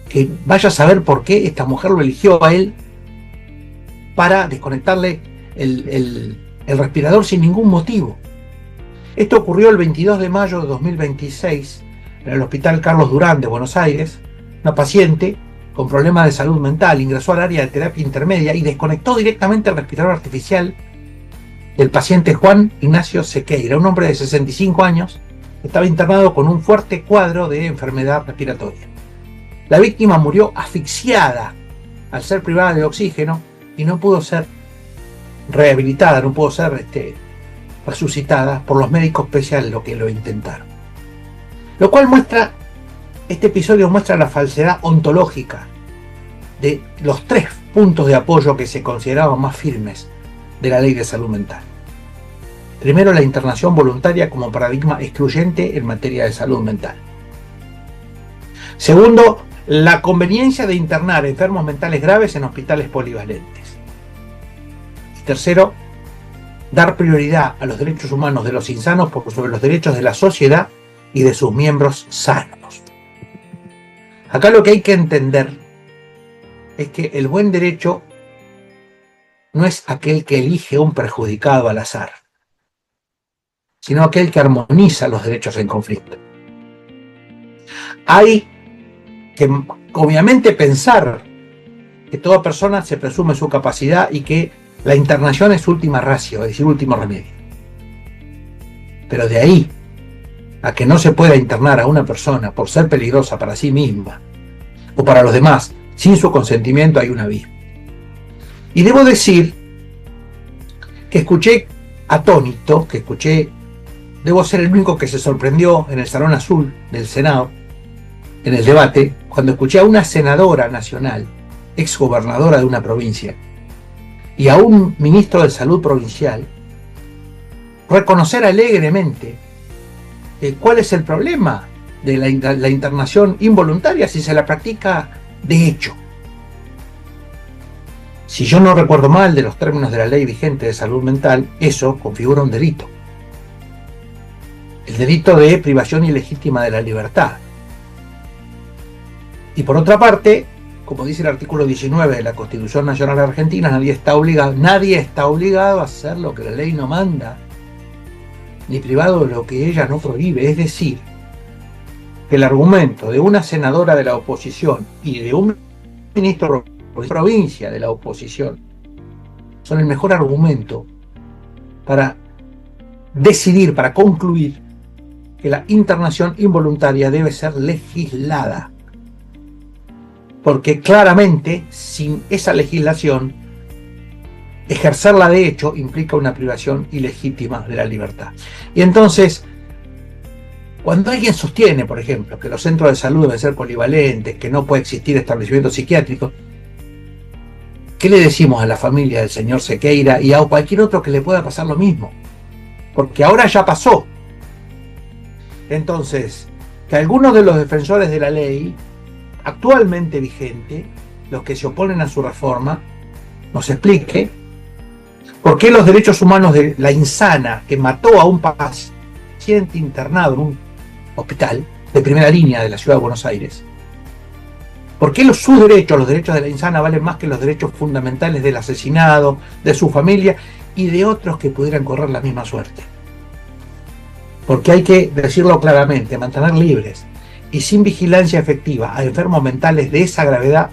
que vaya a saber por qué esta mujer lo eligió a él para desconectarle el respirador sin ningún motivo. Esto ocurrió el 22 de mayo de 2026 en el Hospital Carlos Durán de Buenos Aires. Una paciente con problemas de salud mental ingresó al área de terapia intermedia y desconectó directamente el respirador artificial del paciente Juan Ignacio Sequeira, un hombre de 65 años, que estaba internado con un fuerte cuadro de enfermedad respiratoria. La víctima murió asfixiada al ser privada de oxígeno y no pudo ser rehabilitada, no pudo ser resucitada por los médicos especiales lo que lo intentaron. Lo cual muestra, este episodio muestra la falsedad ontológica de los 3 puntos de apoyo que se consideraban más firmes de la ley de salud mental. Primero, la internación voluntaria como paradigma excluyente en materia de salud mental. Segundo, la conveniencia de internar enfermos mentales graves en hospitales polivalentes. Y tercero, dar prioridad a los derechos humanos de los insanos por sobre los derechos de la sociedad y de sus miembros sanos. Acá lo que hay que entender es que el buen derecho no es aquel que elige un perjudicado al azar, sino aquel que armoniza los derechos en conflicto. Hay que obviamente pensar que toda persona se presume su capacidad y que la internación es última ratio, es decir, último remedio. Pero de ahí a que no se pueda internar a una persona por ser peligrosa para sí misma o para los demás sin su consentimiento, hay un abismo. Y debo decir que escuché atónito, debo ser el único que se sorprendió en el Salón Azul del Senado, en el debate, cuando escuché a una senadora nacional, exgobernadora de una provincia, y a un ministro de salud provincial, reconocer alegremente cuál es el problema de la internación involuntaria si se la practica de hecho. Si yo no recuerdo mal de los términos de la ley vigente de salud mental, eso configura un delito. El delito de privación ilegítima de la libertad. Y por otra parte, como dice el artículo 19 de la Constitución Nacional Argentina, nadie está obligado a hacer lo que la ley no manda, ni privado de lo que ella no prohíbe. Es decir, que el argumento de una senadora de la oposición y de un ministro de provincia de la oposición son el mejor argumento para decidir, para concluir que la internación involuntaria debe ser legislada. Porque claramente, sin esa legislación, ejercerla de hecho implica una privación ilegítima de la libertad. Y entonces, cuando alguien sostiene, por ejemplo, que los centros de salud deben ser polivalentes, que no puede existir establecimientos psiquiátricos, ¿qué le decimos a la familia del señor Sequeira y a cualquier otro que le pueda pasar lo mismo? Porque ahora ya pasó. Entonces, que algunos de los defensores de la ley actualmente vigente, los que se oponen a su reforma, nos explique por qué los derechos humanos de la insana que mató a un paciente internado en un hospital de primera línea de la ciudad de Buenos Aires, por qué sus derechos, los derechos de la insana, valen más que los derechos fundamentales del asesinado, de su familia y de otros que pudieran correr la misma suerte. Porque hay que decirlo claramente, mantener libres y sin vigilancia efectiva a enfermos mentales de esa gravedad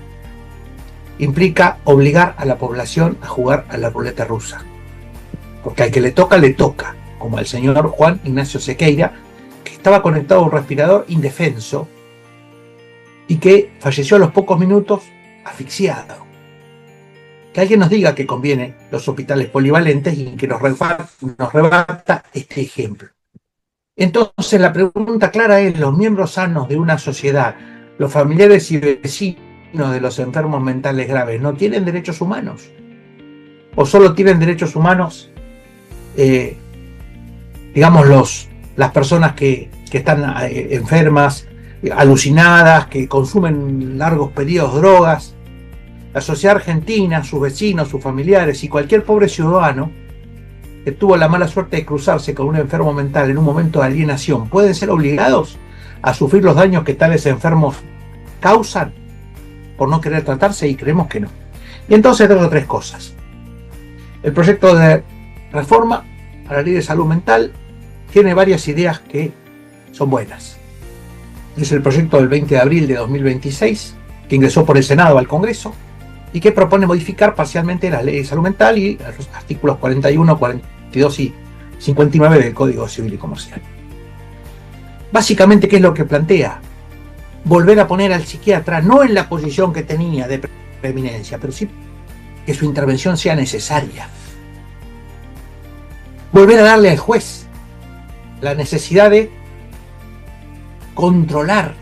implica obligar a la población a jugar a la ruleta rusa. Porque al que le toca, como al señor Juan Ignacio Sequeira, que estaba conectado a un respirador indefenso y que falleció a los pocos minutos asfixiado. Que alguien nos diga que conviene los hospitales polivalentes y que nos rebata este ejemplo. Entonces la pregunta clara es: ¿los miembros sanos de una sociedad, los familiares y vecinos de los enfermos mentales graves, no tienen derechos humanos? ¿O solo tienen derechos humanos, las personas que están enfermas, alucinadas, que consumen largos periodos drogas? La sociedad argentina, sus vecinos, sus familiares y cualquier pobre ciudadano que tuvo la mala suerte de cruzarse con un enfermo mental en un momento de alienación, ¿pueden ser obligados a sufrir los daños que tales enfermos causan por no querer tratarse? Y creemos que no. Y entonces tengo 3 cosas. El proyecto de reforma a la ley de salud mental tiene varias ideas que son buenas. Es el proyecto del 20 de abril de 2026, que ingresó por el Senado al Congreso y que propone modificar parcialmente la ley de salud mental y los artículos 41, 42 y 59 del Código Civil y Comercial. Básicamente, ¿qué es lo que plantea? volver a poner al psiquiatra no en la posición que tenía de preeminencia, pero sí que su intervención sea necesaria. Volver a darle al juez la necesidad de controlar,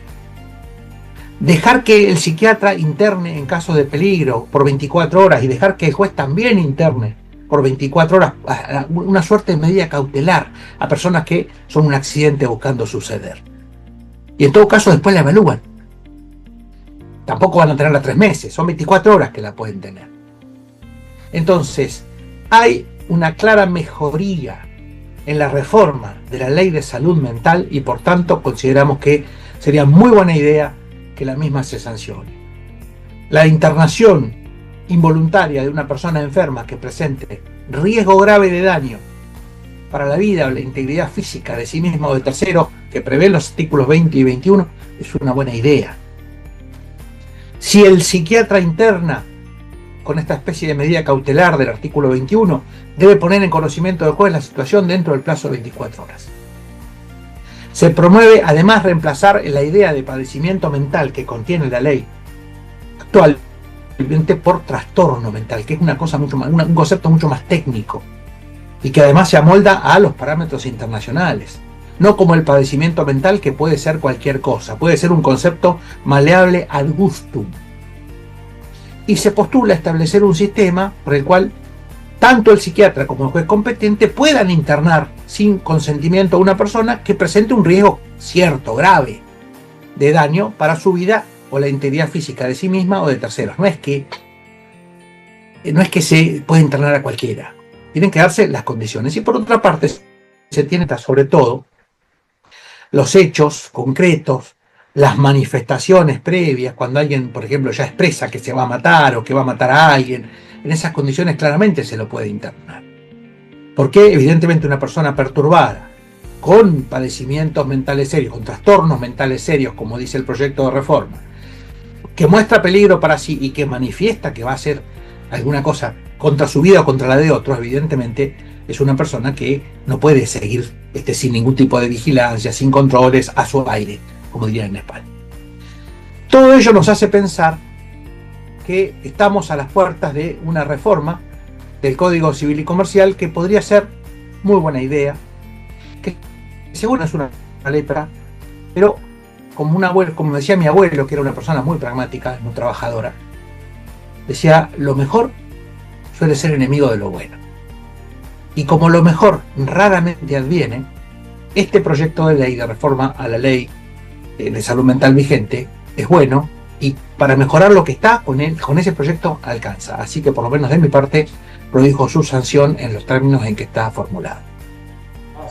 dejar que el psiquiatra interne en caso de peligro por 24 horas y dejar que el juez también interne por 24 horas, una suerte de medida cautelar a personas que son un accidente buscando suceder. Y en todo caso después la evalúan. Tampoco van a tenerla 3 meses, son 24 horas que la pueden tener. Entonces, hay una clara mejoría en la reforma de la ley de salud mental y por tanto consideramos que sería muy buena idea que la misma se sancione. La internación involuntaria de una persona enferma que presente riesgo grave de daño para la vida o la integridad física de sí misma o de terceros, que prevén los artículos 20 y 21, es una buena idea. Si el psiquiatra interna con esta especie de medida cautelar del artículo 21, debe poner en conocimiento del juez la situación dentro del plazo de 24 horas. Se promueve además reemplazar la idea de padecimiento mental que contiene la ley actualmente por trastorno mental, que es una cosa mucho más, un concepto mucho más técnico y que además se amolda a los parámetros internacionales, no como el padecimiento mental, que puede ser cualquier cosa, puede ser un concepto maleable ad gustum. Y se postula establecer un sistema por el cual tanto el psiquiatra como el juez competente puedan internar sin consentimiento a una persona que presente un riesgo cierto, grave, de daño para su vida o la integridad física de sí misma o de terceros. No es que se puede internar a cualquiera. Tienen que darse las condiciones. Y por otra parte, se tiene sobre todo los hechos concretos, las manifestaciones previas, cuando alguien, por ejemplo, ya expresa que se va a matar o que va a matar a alguien, en esas condiciones claramente se lo puede internar. Porque evidentemente una persona perturbada, con padecimientos mentales serios, con trastornos mentales serios, como dice el proyecto de reforma, que muestra peligro para sí y que manifiesta que va a hacer alguna cosa contra su vida o contra la de otros, evidentemente es una persona que no puede seguir sin ningún tipo de vigilancia, sin controles, a su aire, como dirían en España. Todo ello nos hace pensar que estamos a las puertas de una reforma del Código Civil y Comercial que podría ser muy buena idea, que seguro es una letra, pero como decía mi abuelo, que era una persona muy pragmática, muy trabajadora, decía, lo mejor suele ser enemigo de lo bueno. Y como lo mejor raramente adviene, este proyecto de ley de reforma a la ley de salud mental vigente es bueno y para mejorar lo que está con ese proyecto alcanza. Así que por lo menos de mi parte prodijo su sanción en los términos en que está formulado.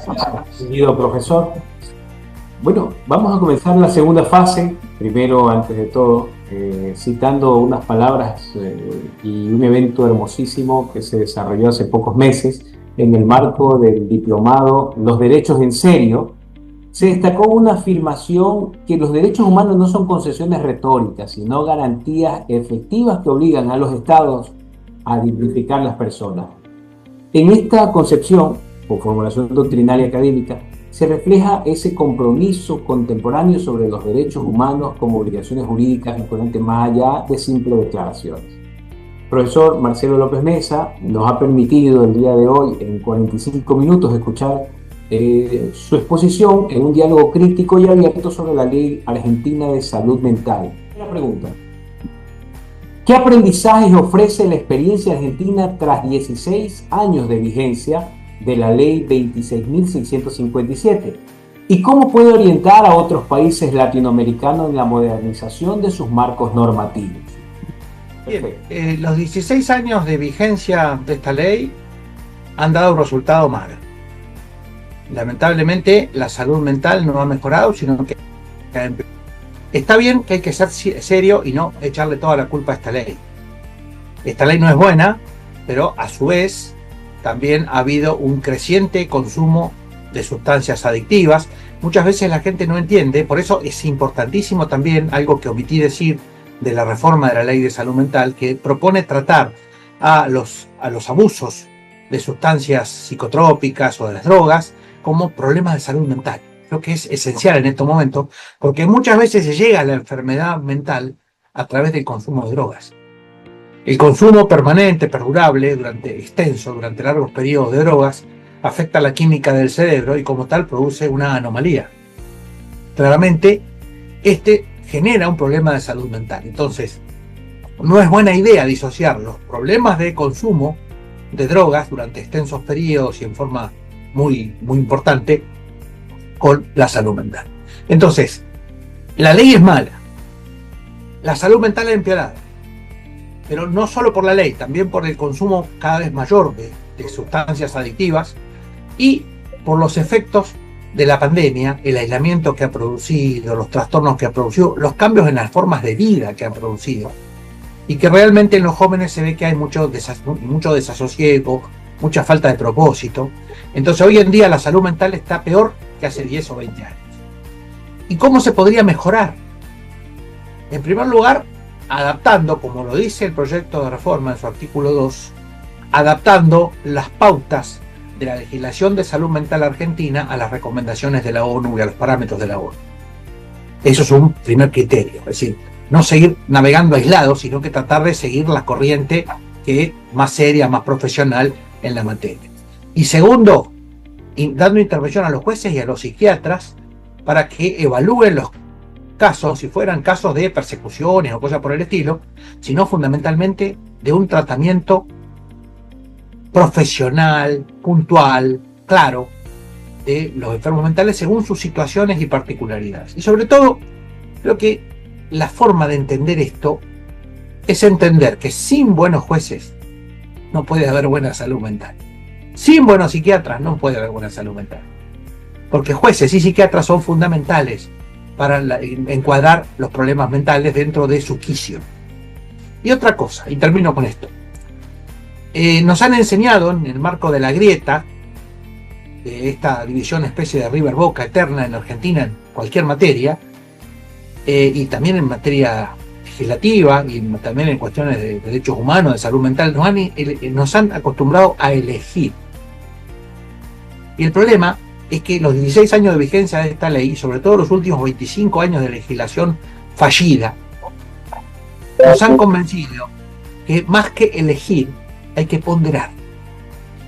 Gracias, querido profesor. Bueno, vamos a comenzar la segunda fase. Primero, antes de todo, citando unas palabras y un evento hermosísimo que se desarrolló hace pocos meses en el marco del diplomado Los Derechos en Serio. Se destacó una afirmación que los derechos humanos no son concesiones retóricas, sino garantías efectivas que obligan a los estados a dignificar las personas. En esta concepción, o formulación doctrinal y académica, se refleja ese compromiso contemporáneo sobre los derechos humanos como obligaciones jurídicas vinculantes más allá de simples declaraciones. El profesor Marcelo López Mesa nos ha permitido el día de hoy, en 45 minutos, escuchar su exposición en un diálogo crítico y abierto sobre la Ley Argentina de Salud Mental. La pregunta: ¿qué aprendizajes ofrece la experiencia argentina tras 16 años de vigencia de la Ley 26.657? ¿Y cómo puede orientar a otros países latinoamericanos en la modernización de sus marcos normativos? Bien, los 16 años de vigencia de esta ley han dado un resultado malo. Lamentablemente la salud mental no ha mejorado, sino que está bien que hay que ser serio y no echarle toda la culpa a esta ley. Esta ley no es buena, pero a su vez también ha habido un creciente consumo de sustancias adictivas. Muchas veces la gente no entiende, por eso es importantísimo también algo que omití decir de la reforma de la ley de salud mental, que propone tratar a los abusos de sustancias psicotrópicas o de las drogas como problemas de salud mental. creo que es esencial en estos momentos, porque muchas veces se llega a la enfermedad mental a través del consumo de drogas. El consumo permanente, perdurable, extenso, durante largos periodos de drogas, afecta la química del cerebro y como tal produce una anomalía. Claramente, este genera un problema de salud mental. Entonces, no es buena idea disociar los problemas de consumo de drogas durante extensos periodos y en forma muy, muy importante con la salud mental. Entonces, la ley es mala, la salud mental es empeorada, pero no solo por la ley, también por el consumo cada vez mayor de sustancias adictivas y por los efectos de la pandemia, el aislamiento que ha producido, los trastornos que ha producido, los cambios en las formas de vida que han producido, y que realmente en los jóvenes se ve que hay mucho desasosiego, mucha falta de propósito. Entonces hoy en día la salud mental está peor que hace 10 o 20 años. ¿Y cómo se podría mejorar? En primer lugar, adaptando, como lo dice el proyecto de reforma en su artículo 2, adaptando las pautas de la legislación de salud mental argentina a las recomendaciones de la ONU y a los parámetros de la ONU. Eso es un primer criterio, es decir, no seguir navegando aislados, sino que tratar de seguir la corriente que es más seria, más profesional en la materia. Y segundo, dando intervención a los jueces y a los psiquiatras para que evalúen los casos, si fueran casos de persecuciones o cosas por el estilo, sino fundamentalmente de un tratamiento profesional, puntual, claro, de los enfermos mentales según sus situaciones y particularidades. Y sobre todo, creo que la forma de entender esto es entender que sin buenos jueces no puede haber buena salud mental. Sin buenos psiquiatras no puede haber buena salud mental. Porque jueces y psiquiatras son fundamentales para encuadrar los problemas mentales dentro de su quicio. Y otra cosa, y termino con esto. Nos han enseñado en el marco de la grieta, de esta división especie de River-Boca eterna en Argentina en cualquier materia, y también en materia legislativa y también en cuestiones de derechos humanos, de salud mental, nos han acostumbrado a elegir. Y el problema es que los 16 años de vigencia de esta ley, sobre todo los últimos 25 años de legislación fallida, nos han convencido que más que elegir hay que ponderar.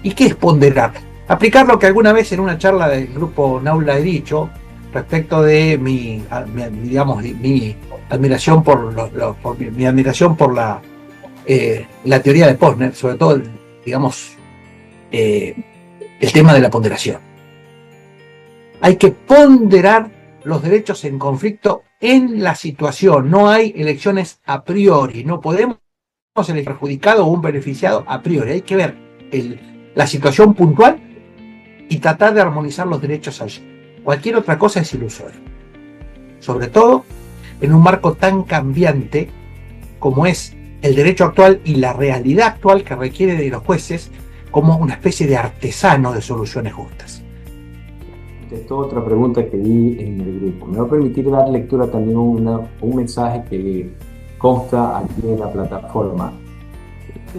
¿Y qué es ponderar? Aplicar lo que alguna vez en una charla del grupo Naula he dicho respecto de mi admiración mi admiración por la teoría de Posner, sobre todo el tema de la ponderación. Hay que ponderar los derechos en conflicto en la situación. No hay elecciones a priori. No podemos elegir perjudicado o un beneficiado a priori. Hay que ver la situación puntual y tratar de armonizar los derechos allí. Cualquier otra cosa es ilusoria. Sobre todo en un marco tan cambiante como es el derecho actual y la realidad actual que requiere de los jueces como una especie de artesano de soluciones justas. Esta otra pregunta que vi en el grupo. Me va a permitir dar lectura también a un mensaje que consta aquí en la plataforma.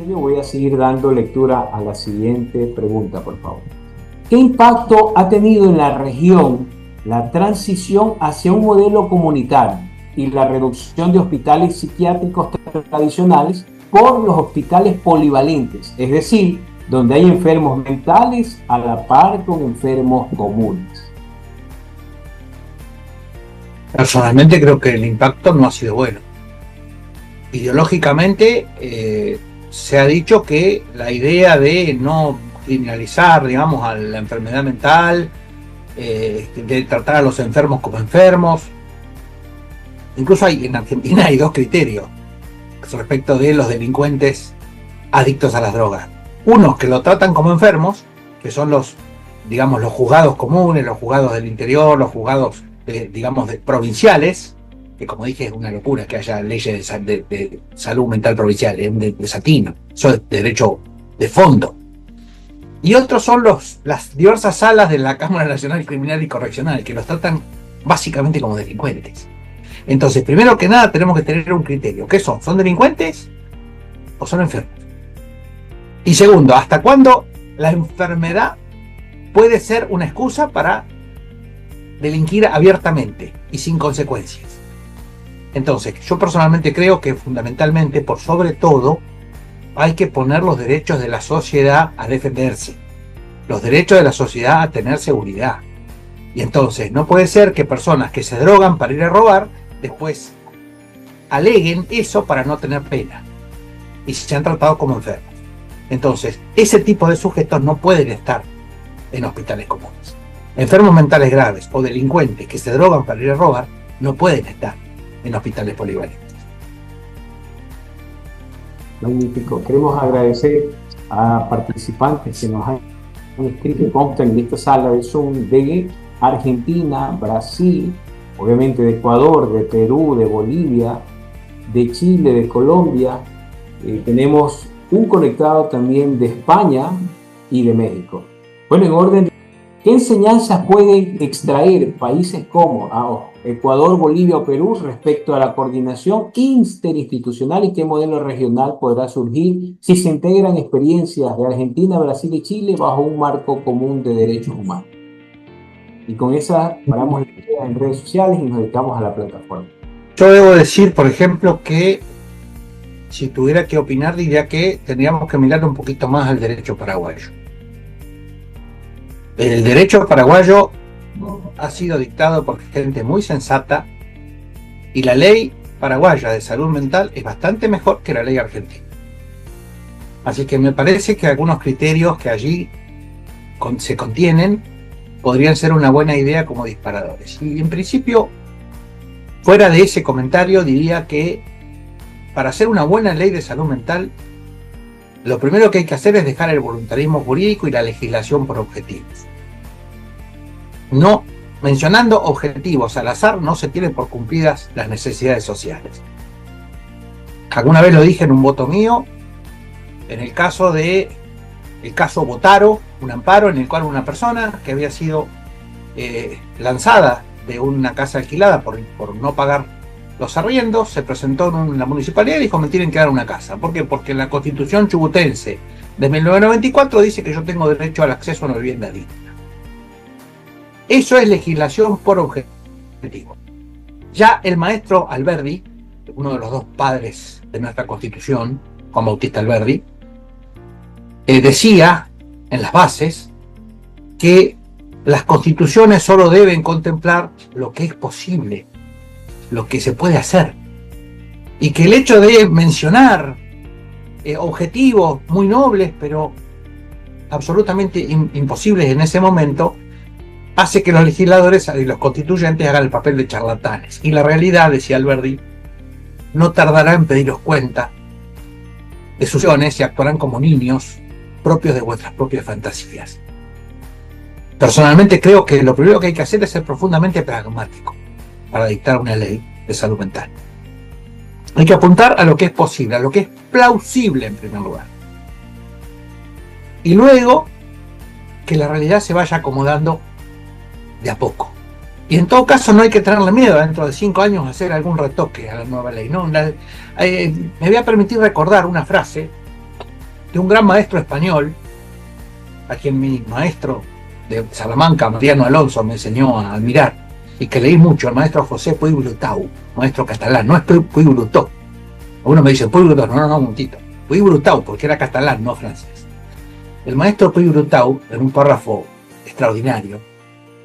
Yo voy a seguir dando lectura a la siguiente pregunta, por favor. ¿Qué impacto ha tenido en la región la transición hacia un modelo comunitario y la reducción de hospitales psiquiátricos tradicionales por los hospitales polivalentes? Es decir, donde hay enfermos mentales a la par con enfermos comunes. Personalmente creo que el impacto no ha sido bueno. Ideológicamente se ha dicho que la idea de no criminalizar, digamos, a la enfermedad mental, de tratar a los enfermos como enfermos. Incluso en Argentina hay dos criterios respecto de los delincuentes adictos a las drogas. Unos que lo tratan como enfermos, que son los juzgados comunes, los juzgados del interior, los juzgados provinciales, que como dije es una locura que haya leyes de salud mental provincial, es desatino, eso es derecho de fondo. Y otros son las diversas salas de la Cámara Nacional Criminal y Correccional, que los tratan básicamente como delincuentes. Entonces, primero que nada, tenemos que tener un criterio. ¿Qué son? ¿Son delincuentes o son enfermos? Y segundo, ¿hasta cuándo la enfermedad puede ser una excusa para delinquir abiertamente y sin consecuencias. Entonces, yo personalmente creo que fundamentalmente, por sobre todo, hay que poner los derechos de la sociedad a defenderse, los derechos de la sociedad a tener seguridad. Y entonces, no puede ser que personas que se drogan para ir a robar, después aleguen eso para no tener pena y se han tratado como enfermos. Entonces, ese tipo de sujetos no pueden estar en hospitales comunes. Enfermos mentales graves o delincuentes que se drogan para ir a robar no pueden estar en hospitales polivalentes. Magnífico. Queremos agradecer a participantes que nos han escrito y constan en esta sala de Zoom de Argentina, Brasil, obviamente de Ecuador, de Perú, de Bolivia, de Chile, de Colombia. Tenemos un conectado también de España y de México. Bueno, en orden, ¿qué enseñanzas pueden extraer países como Ecuador, Bolivia o Perú respecto a la coordinación interinstitucional y qué modelo regional podrá surgir si se integran experiencias de Argentina, Brasil y Chile bajo un marco común de derechos humanos? Y con esa paramos la idea en redes sociales y nos dedicamos a la plataforma. Yo debo decir, por ejemplo, que si tuviera que opinar, diría que tendríamos que mirar un poquito más al derecho paraguayo. El derecho paraguayo ha sido dictado por gente muy sensata y la ley paraguaya de salud mental es bastante mejor que la ley argentina. Así que me parece que algunos criterios que allí se contienen podrían ser una buena idea como disparadores. Y en principio, fuera de ese comentario, diría que para hacer una buena ley de salud mental, lo primero que hay que hacer es dejar el voluntarismo jurídico y la legislación por objetivos. No, mencionando objetivos al azar, no se tienen por cumplidas las necesidades sociales. Alguna vez lo dije en un voto mío, en el caso Botaro, un amparo en el cual una persona que había sido lanzada de una casa alquilada por no pagar los arriendos, se presentó en la municipalidad y dijo: me tienen que dar una casa. ¿Por qué? Porque la Constitución chubutense de 1994 dice que yo tengo derecho al acceso a una vivienda digna. Eso es legislación por objetivo. Ya el maestro Alberdi, uno de los dos padres de nuestra Constitución, Juan Bautista Alberdi, decía en las bases que las constituciones solo deben contemplar lo que es posible, lo que se puede hacer, y que el hecho de mencionar objetivos muy nobles pero absolutamente imposibles en ese momento hace que los legisladores y los constituyentes hagan el papel de charlatanes. Y la realidad, decía Alberdi, no tardará en pediros cuenta de sus acciones y actuarán como niños propios de vuestras propias fantasías. Personalmente creo que lo primero que hay que hacer es ser profundamente pragmático para dictar una ley de salud mental. Hay que apuntar a lo que es posible, a lo que es plausible en primer lugar. Y luego que la realidad se vaya acomodando de a poco. Y en todo caso no hay que tenerle miedo dentro de 5 años a hacer algún retoque a la nueva ley. ¿No? Me voy a permitir recordar una frase de un gran maestro español, a quien mi maestro de Salamanca, Mariano Alonso, me enseñó a admirar y que leí mucho, el maestro José Puig Brutau, maestro catalán, no es Puig Brutó. Uno me dice Puig Brutó, no, un momentito. Puig Brutau, porque era catalán, no francés. El maestro Puig Brutau, en un párrafo extraordinario,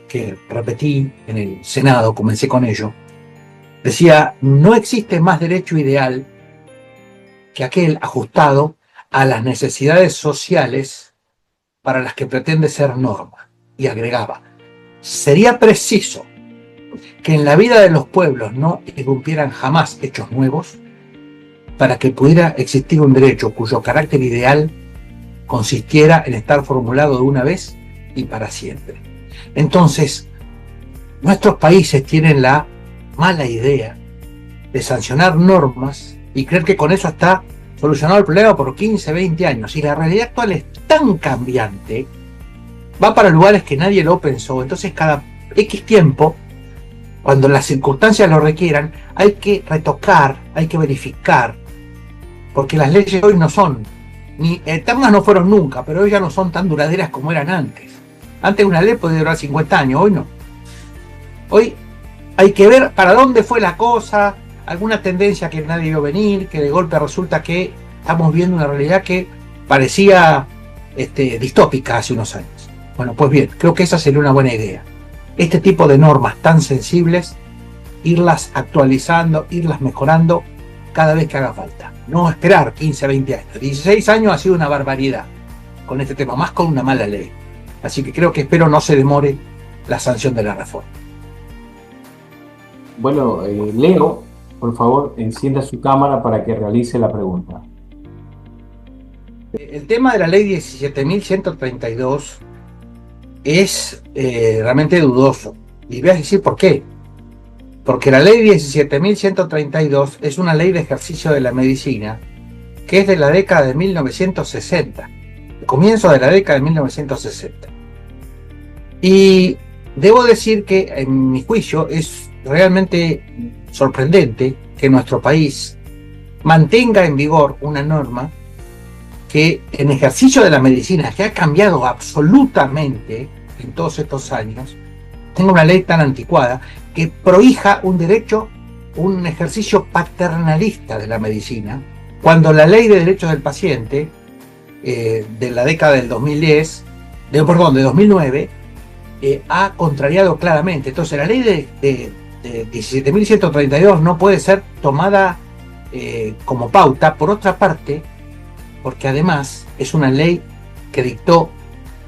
que repetí en el Senado, comencé con ello, decía: no existe más derecho ideal que aquel ajustado a las necesidades sociales para las que pretende ser norma. Y agregaba: sería preciso que en la vida de los pueblos no irrumpieran jamás hechos nuevos para que pudiera existir un derecho cuyo carácter ideal consistiera en estar formulado de una vez y para siempre. Entonces, nuestros países tienen la mala idea de sancionar normas y creer que con eso está solucionado el problema por 15, 20 años. Y la realidad actual es tan cambiante, va para lugares que nadie lo pensó. Entonces, cada X tiempo, cuando las circunstancias lo requieran, hay que retocar, hay que verificar, porque las leyes hoy no son, ni eternas no fueron nunca, pero hoy ya no son tan duraderas como eran antes. Antes una ley podía durar 50 años, hoy no. Hoy hay que ver para dónde fue la cosa, alguna tendencia que nadie vio venir, que de golpe resulta que estamos viendo una realidad que parecía distópica hace unos años. Bueno, pues bien, creo que esa sería una buena idea. Este tipo de normas tan sensibles, irlas actualizando, irlas mejorando cada vez que haga falta. No esperar 15, 20 años. 16 años ha sido una barbaridad con este tema, más con una mala ley. Así que creo que espero no se demore la sanción de la reforma. Bueno, Leo, por favor, encienda su cámara para que realice la pregunta. El tema de la ley 17.132 es realmente dudoso. Y voy a decir por qué. Porque la ley 17.132 es una ley de ejercicio de la medicina que es de la década de 1960, el comienzo de la década de 1960. Y debo decir que, en mi juicio, es realmente sorprendente que nuestro país mantenga en vigor una norma que en ejercicio de la medicina, que ha cambiado absolutamente en todos estos años, tenga una ley tan anticuada que prohija un derecho, un ejercicio paternalista de la medicina, cuando la ley de derechos del paciente de la década del 2010, de 2009, ha contrariado claramente. Entonces la ley de 17.132 no puede ser tomada como pauta. Por otra parte, porque además es una ley que dictó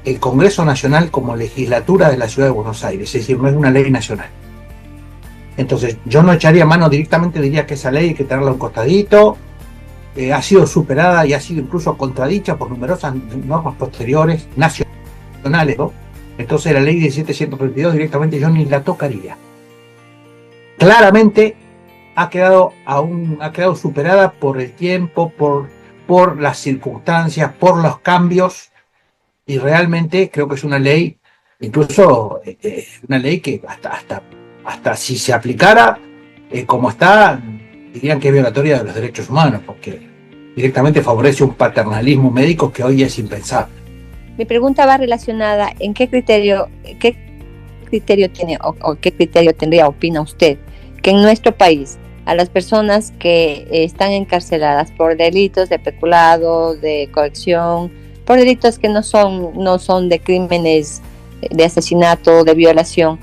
el Congreso Nacional como legislatura de la Ciudad de Buenos Aires, es decir, no es una ley nacional. Entonces yo no echaría mano directamente, diría que esa ley hay que tenerla a un costadito. Ha sido superada y ha sido incluso contradicha por numerosas normas posteriores nacionales, ¿no? Entonces la ley 17.132 directamente yo ni la tocaría. Claramente ha quedado superada por el tiempo, por las circunstancias, por los cambios, y realmente creo que es una ley, incluso una ley que hasta si se aplicara como está, dirían que es violatoria de los derechos humanos, porque directamente favorece un paternalismo médico que hoy es impensable. Mi pregunta va relacionada en qué criterio tiene o qué criterio opina usted, que en nuestro país a las personas que están encarceladas por delitos de peculado, de coacción, por delitos que no son de crímenes de asesinato, de violación,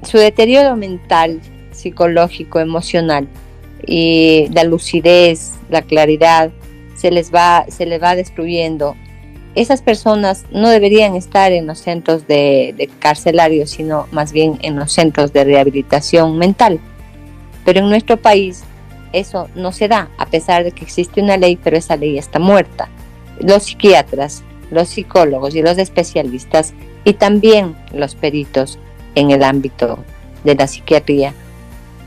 su deterioro mental, psicológico, emocional y la lucidez, la claridad se les va destruyendo. Esas personas no deberían estar en los centros de carcelarios, sino más bien en los centros de rehabilitación mental. Pero en nuestro país eso no se da, a pesar de que existe una ley, pero esa ley está muerta. Los psiquiatras, los psicólogos y los especialistas, y también los peritos en el ámbito de la psiquiatría,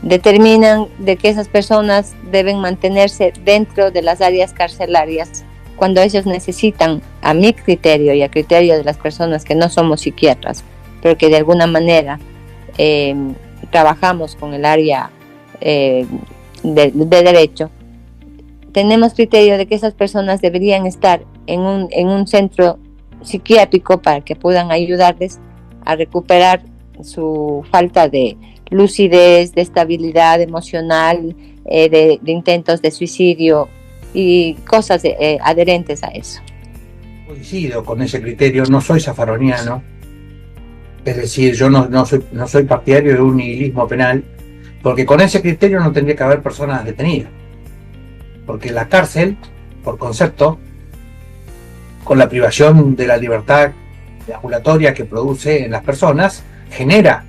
determinan de que esas personas deben mantenerse dentro de las áreas carcelarias cuando ellos necesitan, a mi criterio y a criterio de las personas que no somos psiquiatras, pero que de alguna manera trabajamos con el área de derecho, tenemos criterio de que esas personas deberían estar en un centro psiquiátrico para que puedan ayudarles a recuperar su falta de lucidez, de estabilidad emocional, de intentos de suicidio y cosas adherentes a eso. Coincido con ese criterio, no soy zafaroniano, es decir, yo no soy partidario de un nihilismo penal, porque con ese criterio no tendría que haber personas detenidas, porque la cárcel, por concepto, con la privación de la libertad ambulatoria que produce en las personas, genera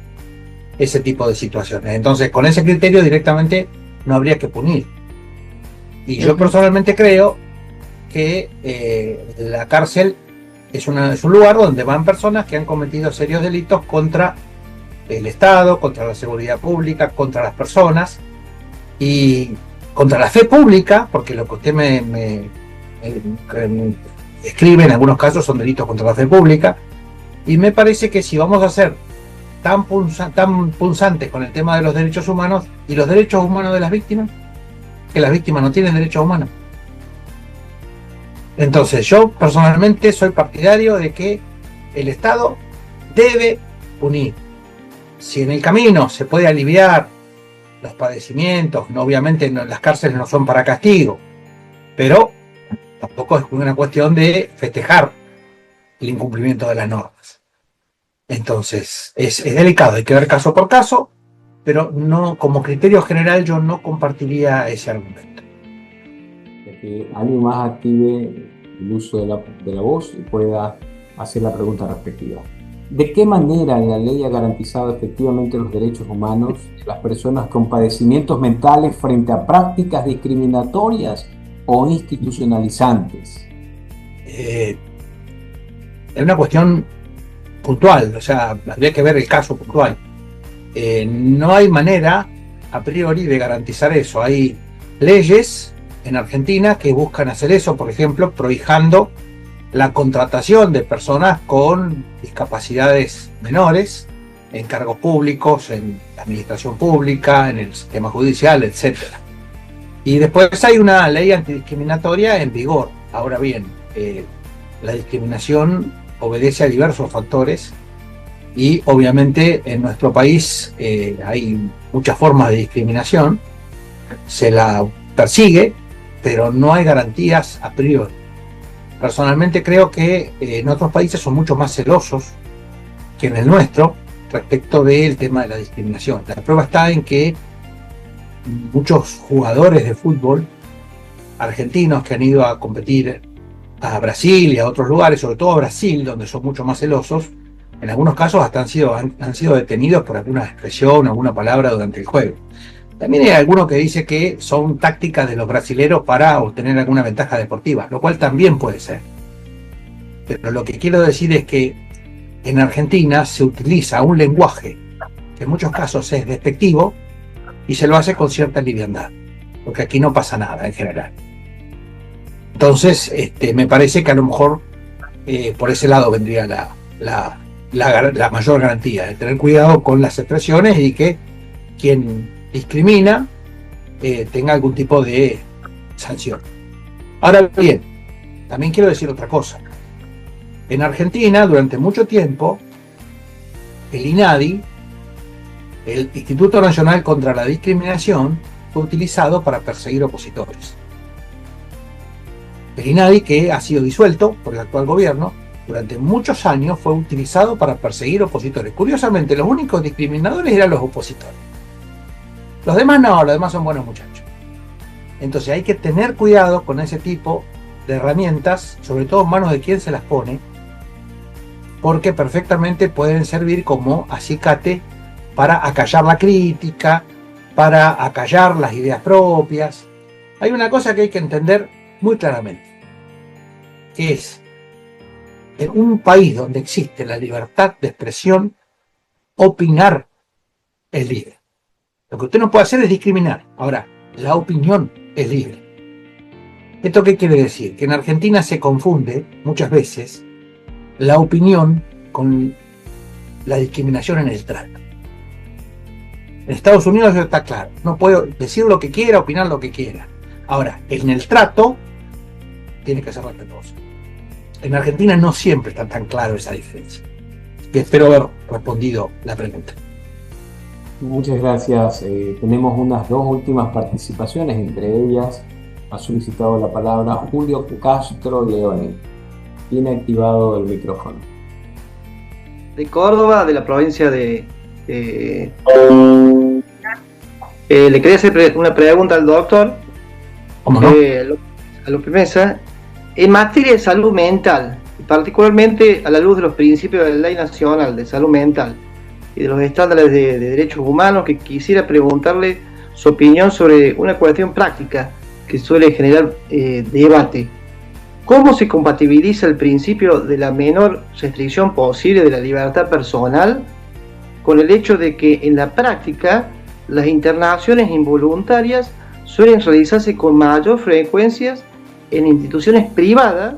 ese tipo de situaciones. Entonces, con ese criterio directamente no habría que punir. Y yo personalmente creo que la cárcel es un lugar donde van personas que han cometido serios delitos contra el Estado, contra la seguridad pública, contra las personas y contra la fe pública, porque lo que usted me escribe en algunos casos son delitos contra la fe pública. Y me parece que si vamos a ser tan punzantes con el tema de los derechos humanos y los derechos humanos de las víctimas, que las víctimas no tienen derechos humanos. Entonces yo personalmente soy partidario de que el Estado debe punir, si en el camino se puede aliviar los padecimientos, obviamente las cárceles no son para castigo, pero tampoco es una cuestión de festejar el incumplimiento de las normas. Entonces, es delicado, hay que ver caso por caso, pero no, como criterio general yo no compartiría ese argumento. Que alguien más active el uso de la voz y pueda hacer la pregunta respectiva. ¿De qué manera la ley ha garantizado efectivamente los derechos humanos de las personas con padecimientos mentales frente a prácticas discriminatorias o institucionalizantes? Es una cuestión puntual, o sea, habría que ver el caso puntual. No hay manera a priori de garantizar eso. Hay leyes en Argentina que buscan hacer eso, por ejemplo, prohijando la contratación de personas con discapacidades menores en cargos públicos, en la administración pública, en el sistema judicial, etc. Y después hay una ley antidiscriminatoria en vigor. Ahora bien, la discriminación obedece a diversos factores y obviamente en nuestro país hay muchas formas de discriminación, se la persigue, pero no hay garantías a priori. Personalmente creo que en otros países son mucho más celosos que en el nuestro respecto del tema de la discriminación. La prueba está en que muchos jugadores de fútbol argentinos que han ido a competir a Brasil y a otros lugares, sobre todo a Brasil, donde son mucho más celosos, en algunos casos hasta han sido detenidos por alguna expresión, alguna palabra durante el juego. También hay alguno que dice que son tácticas de los brasileros para obtener alguna ventaja deportiva, lo cual también puede ser. Pero lo que quiero decir es que en Argentina se utiliza un lenguaje que en muchos casos es despectivo y se lo hace con cierta liviandad, porque aquí no pasa nada en general. Entonces, me parece que a lo mejor por ese lado vendría la mayor garantía, de tener cuidado con las expresiones y que quien discrimina tenga algún tipo de sanción. Ahora bien, también quiero decir otra cosa. En Argentina, durante mucho tiempo, el INADI, el Instituto Nacional contra la Discriminación, fue utilizado para perseguir opositores. El INADI, que ha sido disuelto por el actual gobierno, durante muchos años fue utilizado para perseguir opositores. Curiosamente, los únicos discriminadores eran los opositores. Los demás no, los demás son buenos muchachos. Entonces hay que tener cuidado con ese tipo de herramientas, sobre todo en manos de quien se las pone, porque perfectamente pueden servir como acicate para acallar la crítica, para acallar las ideas propias. Hay una cosa que hay que entender muy claramente, que es, en un país donde existe la libertad de expresión, opinar es libre. Lo que usted no puede hacer es discriminar. Ahora, la opinión es libre. ¿Esto qué quiere decir? Que en Argentina se confunde muchas veces la opinión con la discriminación en el trato. En Estados Unidos eso está claro. No puedo decir lo que quiera, opinar lo que quiera. Ahora, en el trato tiene que ser respetuoso. En Argentina no siempre está tan claro esa diferencia. Y espero haber respondido la pregunta. Muchas gracias. Tenemos unas dos últimas participaciones, entre ellas ha solicitado la palabra Julio Castro Leone. Tiene activado el micrófono. De Córdoba, de la provincia de... le quería hacer una pregunta al doctor. ¿Cómo no? A lo primero, en materia de salud mental, particularmente a la luz de los principios de la Ley Nacional de Salud Mental y de los estándares de derechos humanos, que quisiera preguntarle su opinión sobre una cuestión práctica que suele generar debate. ¿Cómo se compatibiliza el principio de la menor restricción posible de la libertad personal con el hecho de que en la práctica las internaciones involuntarias suelen realizarse con mayor frecuencia en instituciones privadas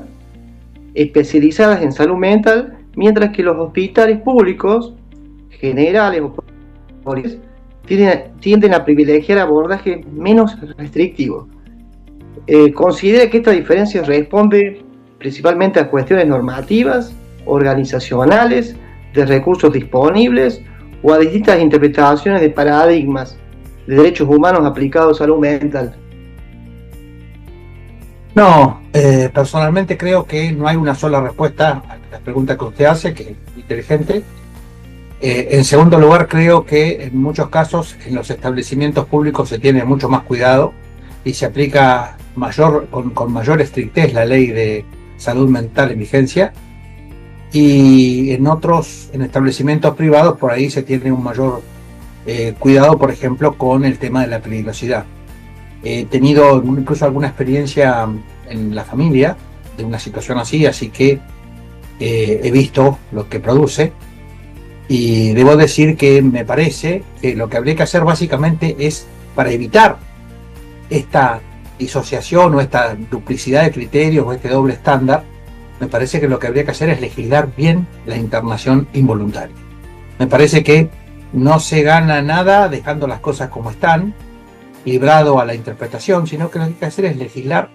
especializadas en salud mental, mientras que los hospitales públicos generales o tienden a privilegiar abordajes menos restrictivos? ¿Considera que esta diferencia responde principalmente a cuestiones normativas, organizacionales, de recursos disponibles, o a distintas interpretaciones de paradigmas de derechos humanos aplicados a salud mental? No, personalmente creo que no hay una sola respuesta a la pregunta que usted hace, que es inteligente. En segundo lugar, creo que en muchos casos en los establecimientos públicos se tiene mucho más cuidado y se aplica con mayor estrictez la ley de salud mental en vigencia, y en establecimientos privados por ahí se tiene un mayor cuidado, por ejemplo, con el tema de la peligrosidad. He tenido incluso alguna experiencia en la familia de una situación así que he visto lo que produce, y debo decir que me parece que lo que habría que hacer básicamente es, para evitar esta disociación o esta duplicidad de criterios o este doble estándar, me parece que lo que habría que hacer es legislar bien la internación involuntaria. Me parece que no se gana nada dejando las cosas como están, librado a la interpretación, sino que lo que hay que hacer es legislar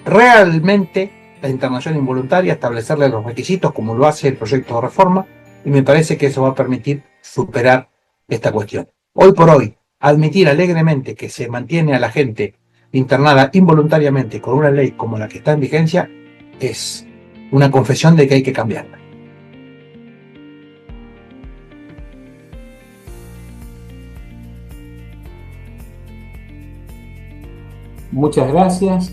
realmente la internación involuntaria, establecerle los requisitos como lo hace el proyecto de reforma, y me parece que eso va a permitir superar esta cuestión. Hoy por hoy, admitir alegremente que se mantiene a la gente internada involuntariamente con una ley como la que está en vigencia es una confesión de que hay que cambiarla. Muchas gracias.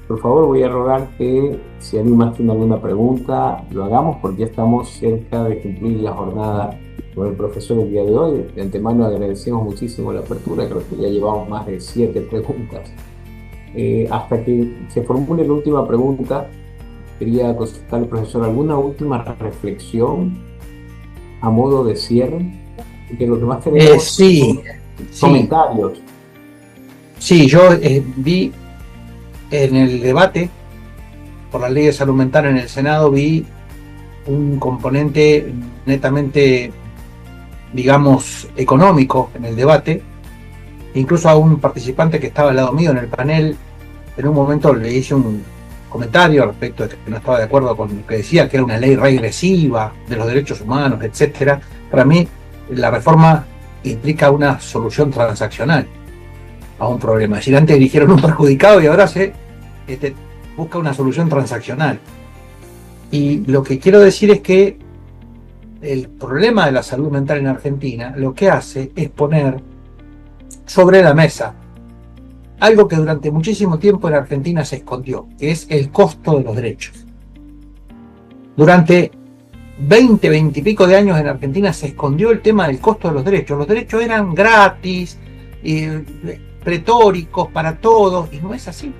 Por favor, voy a rogar que si alguien más tiene alguna pregunta, lo hagamos, porque ya estamos cerca de cumplir la jornada con el profesor el día de hoy. De antemano agradecemos muchísimo la apertura, creo que ya llevamos más de 7 preguntas. Hasta que se formule la última pregunta, quería consultar al profesor alguna última reflexión a modo de cierre, que lo que más tenemos comentarios. Sí, yo vi en el debate por la ley de salud mental en el Senado, vi un componente netamente, digamos, económico en el debate. Incluso a un participante que estaba al lado mío en el panel, en un momento le hice un comentario respecto de que no estaba de acuerdo con lo que decía, que era una ley regresiva de los derechos humanos, etcétera. Para mí, la reforma implica una solución transaccional a un problema. Es decir, antes eligieron un perjudicado y ahora se busca una solución transaccional. Y lo que quiero decir es que el problema de la salud mental en Argentina lo que hace es poner sobre la mesa algo que durante muchísimo tiempo en Argentina se escondió, que es el costo de los derechos. Durante 20 y pico de años en Argentina se escondió el tema del costo de los derechos. Los derechos eran gratis, pretóricos para todos, y no es así.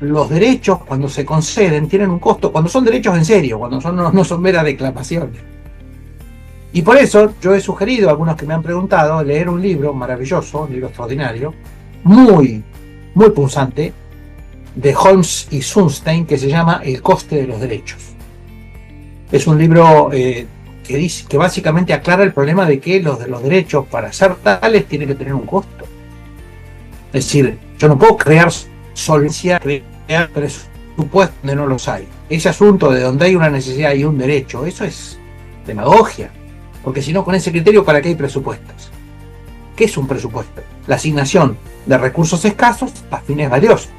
Los derechos, cuando se conceden, tienen un costo, cuando son derechos en serio, cuando no son meras declamaciones. Y por eso yo he sugerido a algunos que me han preguntado leer un libro maravilloso, un libro extraordinario, muy, muy punzante, de Holmes y Sunstein, que se llama El coste de los derechos. Es un libro que básicamente aclara el problema de que los derechos, para ser tales, tienen que tener un costo. Es decir, yo no puedo crear solvencia, crear presupuestos donde no los hay. Ese asunto de donde hay una necesidad y un derecho, eso es demagogia. Porque si no, con ese criterio, ¿para qué hay presupuestos? ¿Qué es un presupuesto? La asignación de recursos escasos a fines valiosos.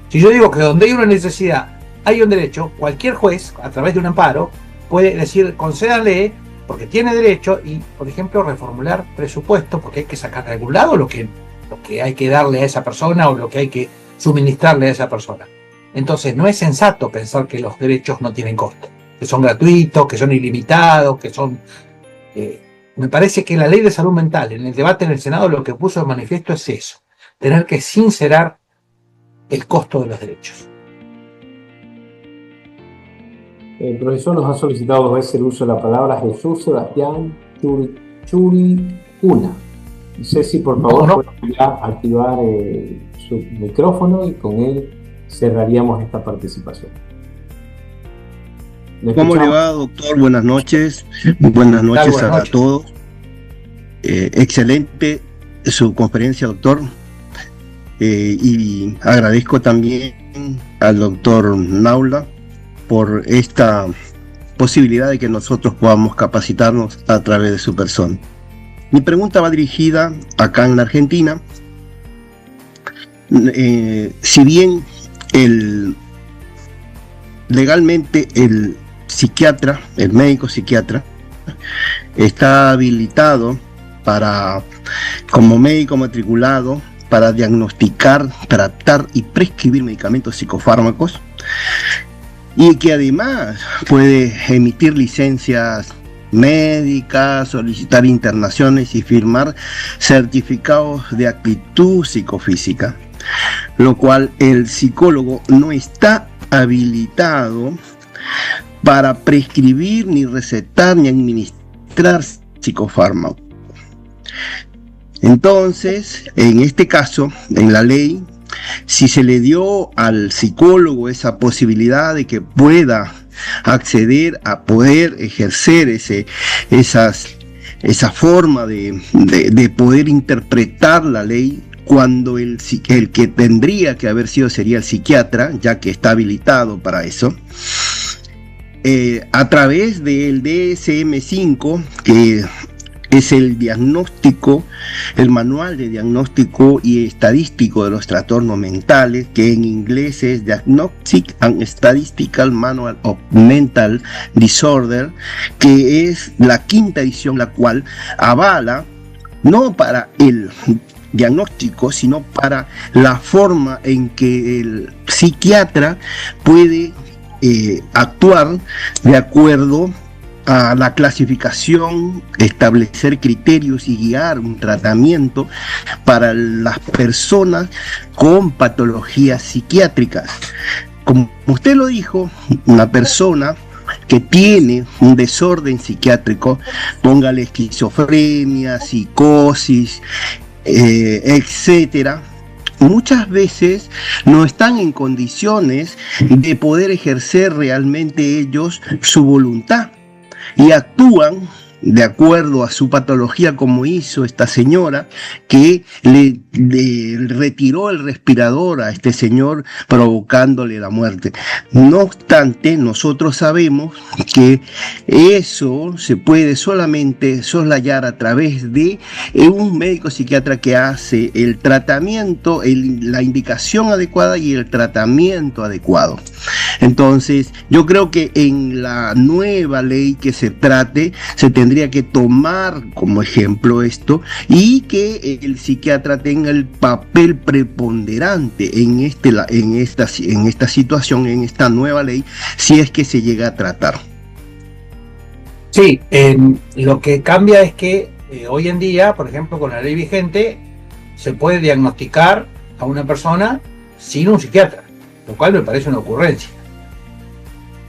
Si yo digo que donde hay una necesidad hay un derecho, cualquier juez, a través de un amparo, puede decir, concédale, porque tiene derecho, y, por ejemplo, reformular presupuesto, porque hay que sacar de algún lado lo que hay que darle a esa persona o lo que hay que suministrarle a esa persona. Entonces, no es sensato pensar que los derechos no tienen costo, que son gratuitos, que son ilimitados, que son... me parece que la ley de salud mental, en el debate en el Senado, lo que puso de manifiesto es eso, tener que sincerar el costo de los derechos. El profesor nos ha solicitado 2 veces el uso de la palabra Jesús Sebastián Churicuna. No sé si por favor puede activar su micrófono y con él cerraríamos esta participación. ¿Cómo le va, doctor? Buenas noches. Buenas noches a todos. Excelente su conferencia, doctor. Y agradezco también al doctor Naula por esta posibilidad de que nosotros podamos capacitarnos a través de su persona. Mi pregunta va dirigida acá en la Argentina. Si bien legalmente el psiquiatra, el médico psiquiatra, está habilitado como médico matriculado para diagnosticar, tratar y prescribir medicamentos psicofármacos, y que además puede emitir licencias médicas, solicitar internaciones y firmar certificados de aptitud psicofísica, lo cual el psicólogo no está habilitado para prescribir, ni recetar, ni administrar psicofármacos. Entonces, en este caso, en la ley, si se le dio al psicólogo esa posibilidad de que pueda acceder a poder ejercer esa forma de poder interpretar la ley, cuando el que tendría que haber sido sería el psiquiatra, ya que está habilitado para eso, a través del DSM-5, que es el diagnóstico, el manual de diagnóstico y estadístico de los trastornos mentales, que en inglés es Diagnostic and Statistical Manual of Mental Disorder, que es la quinta edición, la cual avala no para el diagnóstico, sino para la forma en que el psiquiatra puede actuar de acuerdo a la clasificación, establecer criterios y guiar un tratamiento para las personas con patologías psiquiátricas. Como usted lo dijo, una persona que tiene un desorden psiquiátrico, póngale esquizofrenia, psicosis, etcétera, muchas veces no están en condiciones de poder ejercer realmente ellos su voluntad y actúan de acuerdo a su patología, como hizo esta señora que le retiró el respirador a este señor, provocándole la muerte. No obstante, nosotros sabemos que eso se puede solamente soslayar a través de un médico psiquiatra que hace el tratamiento, la indicación adecuada y el tratamiento adecuado. Entonces, yo creo que en la nueva ley que se trate, se tendría que tomar como ejemplo esto, y que el psiquiatra tenga el papel preponderante en esta situación, en esta nueva ley, si es que se llega a tratar. Sí, lo que cambia es que hoy en día, por ejemplo, con la ley vigente, se puede diagnosticar a una persona sin un psiquiatra, lo cual me parece una ocurrencia.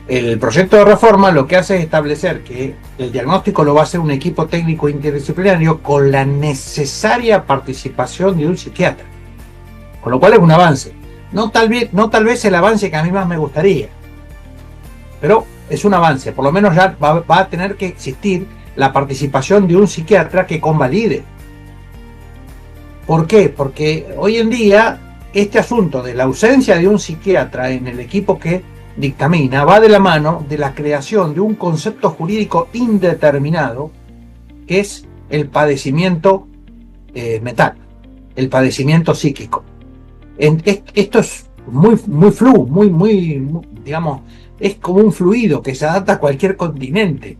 El proyecto de reforma lo que hace es establecer que el diagnóstico lo va a hacer un equipo técnico interdisciplinario con la necesaria participación de un psiquiatra, con lo cual es un avance. No tal vez el avance que a mí más me gustaría, pero es un avance. Por lo menos ya va a tener que existir la participación de un psiquiatra que convalide. ¿Por qué? Porque hoy en día este asunto de la ausencia de un psiquiatra en el equipo que dictamina va de la mano de la creación de un concepto jurídico indeterminado, que es el padecimiento mental, el padecimiento psíquico. Esto es muy, digamos, es como un fluido que se adapta a cualquier continente.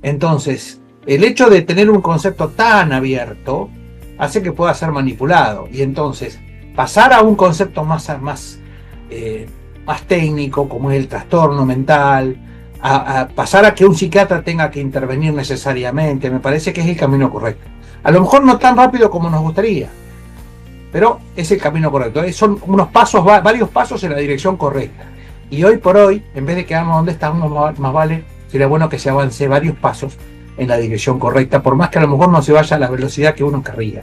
Entonces, el hecho de tener un concepto tan abierto hace que pueda ser manipulado, y entonces pasar a un concepto más técnico, como es el trastorno mental, a pasar a que un psiquiatra tenga que intervenir necesariamente, me parece que es el camino correcto. A lo mejor no tan rápido como nos gustaría, pero es el camino correcto. Son unos pasos, varios pasos en la dirección correcta. Y hoy por hoy, en vez de quedarnos donde estamos, más vale, sería bueno que se avance varios pasos en la dirección correcta, por más que a lo mejor no se vaya a la velocidad que uno querría.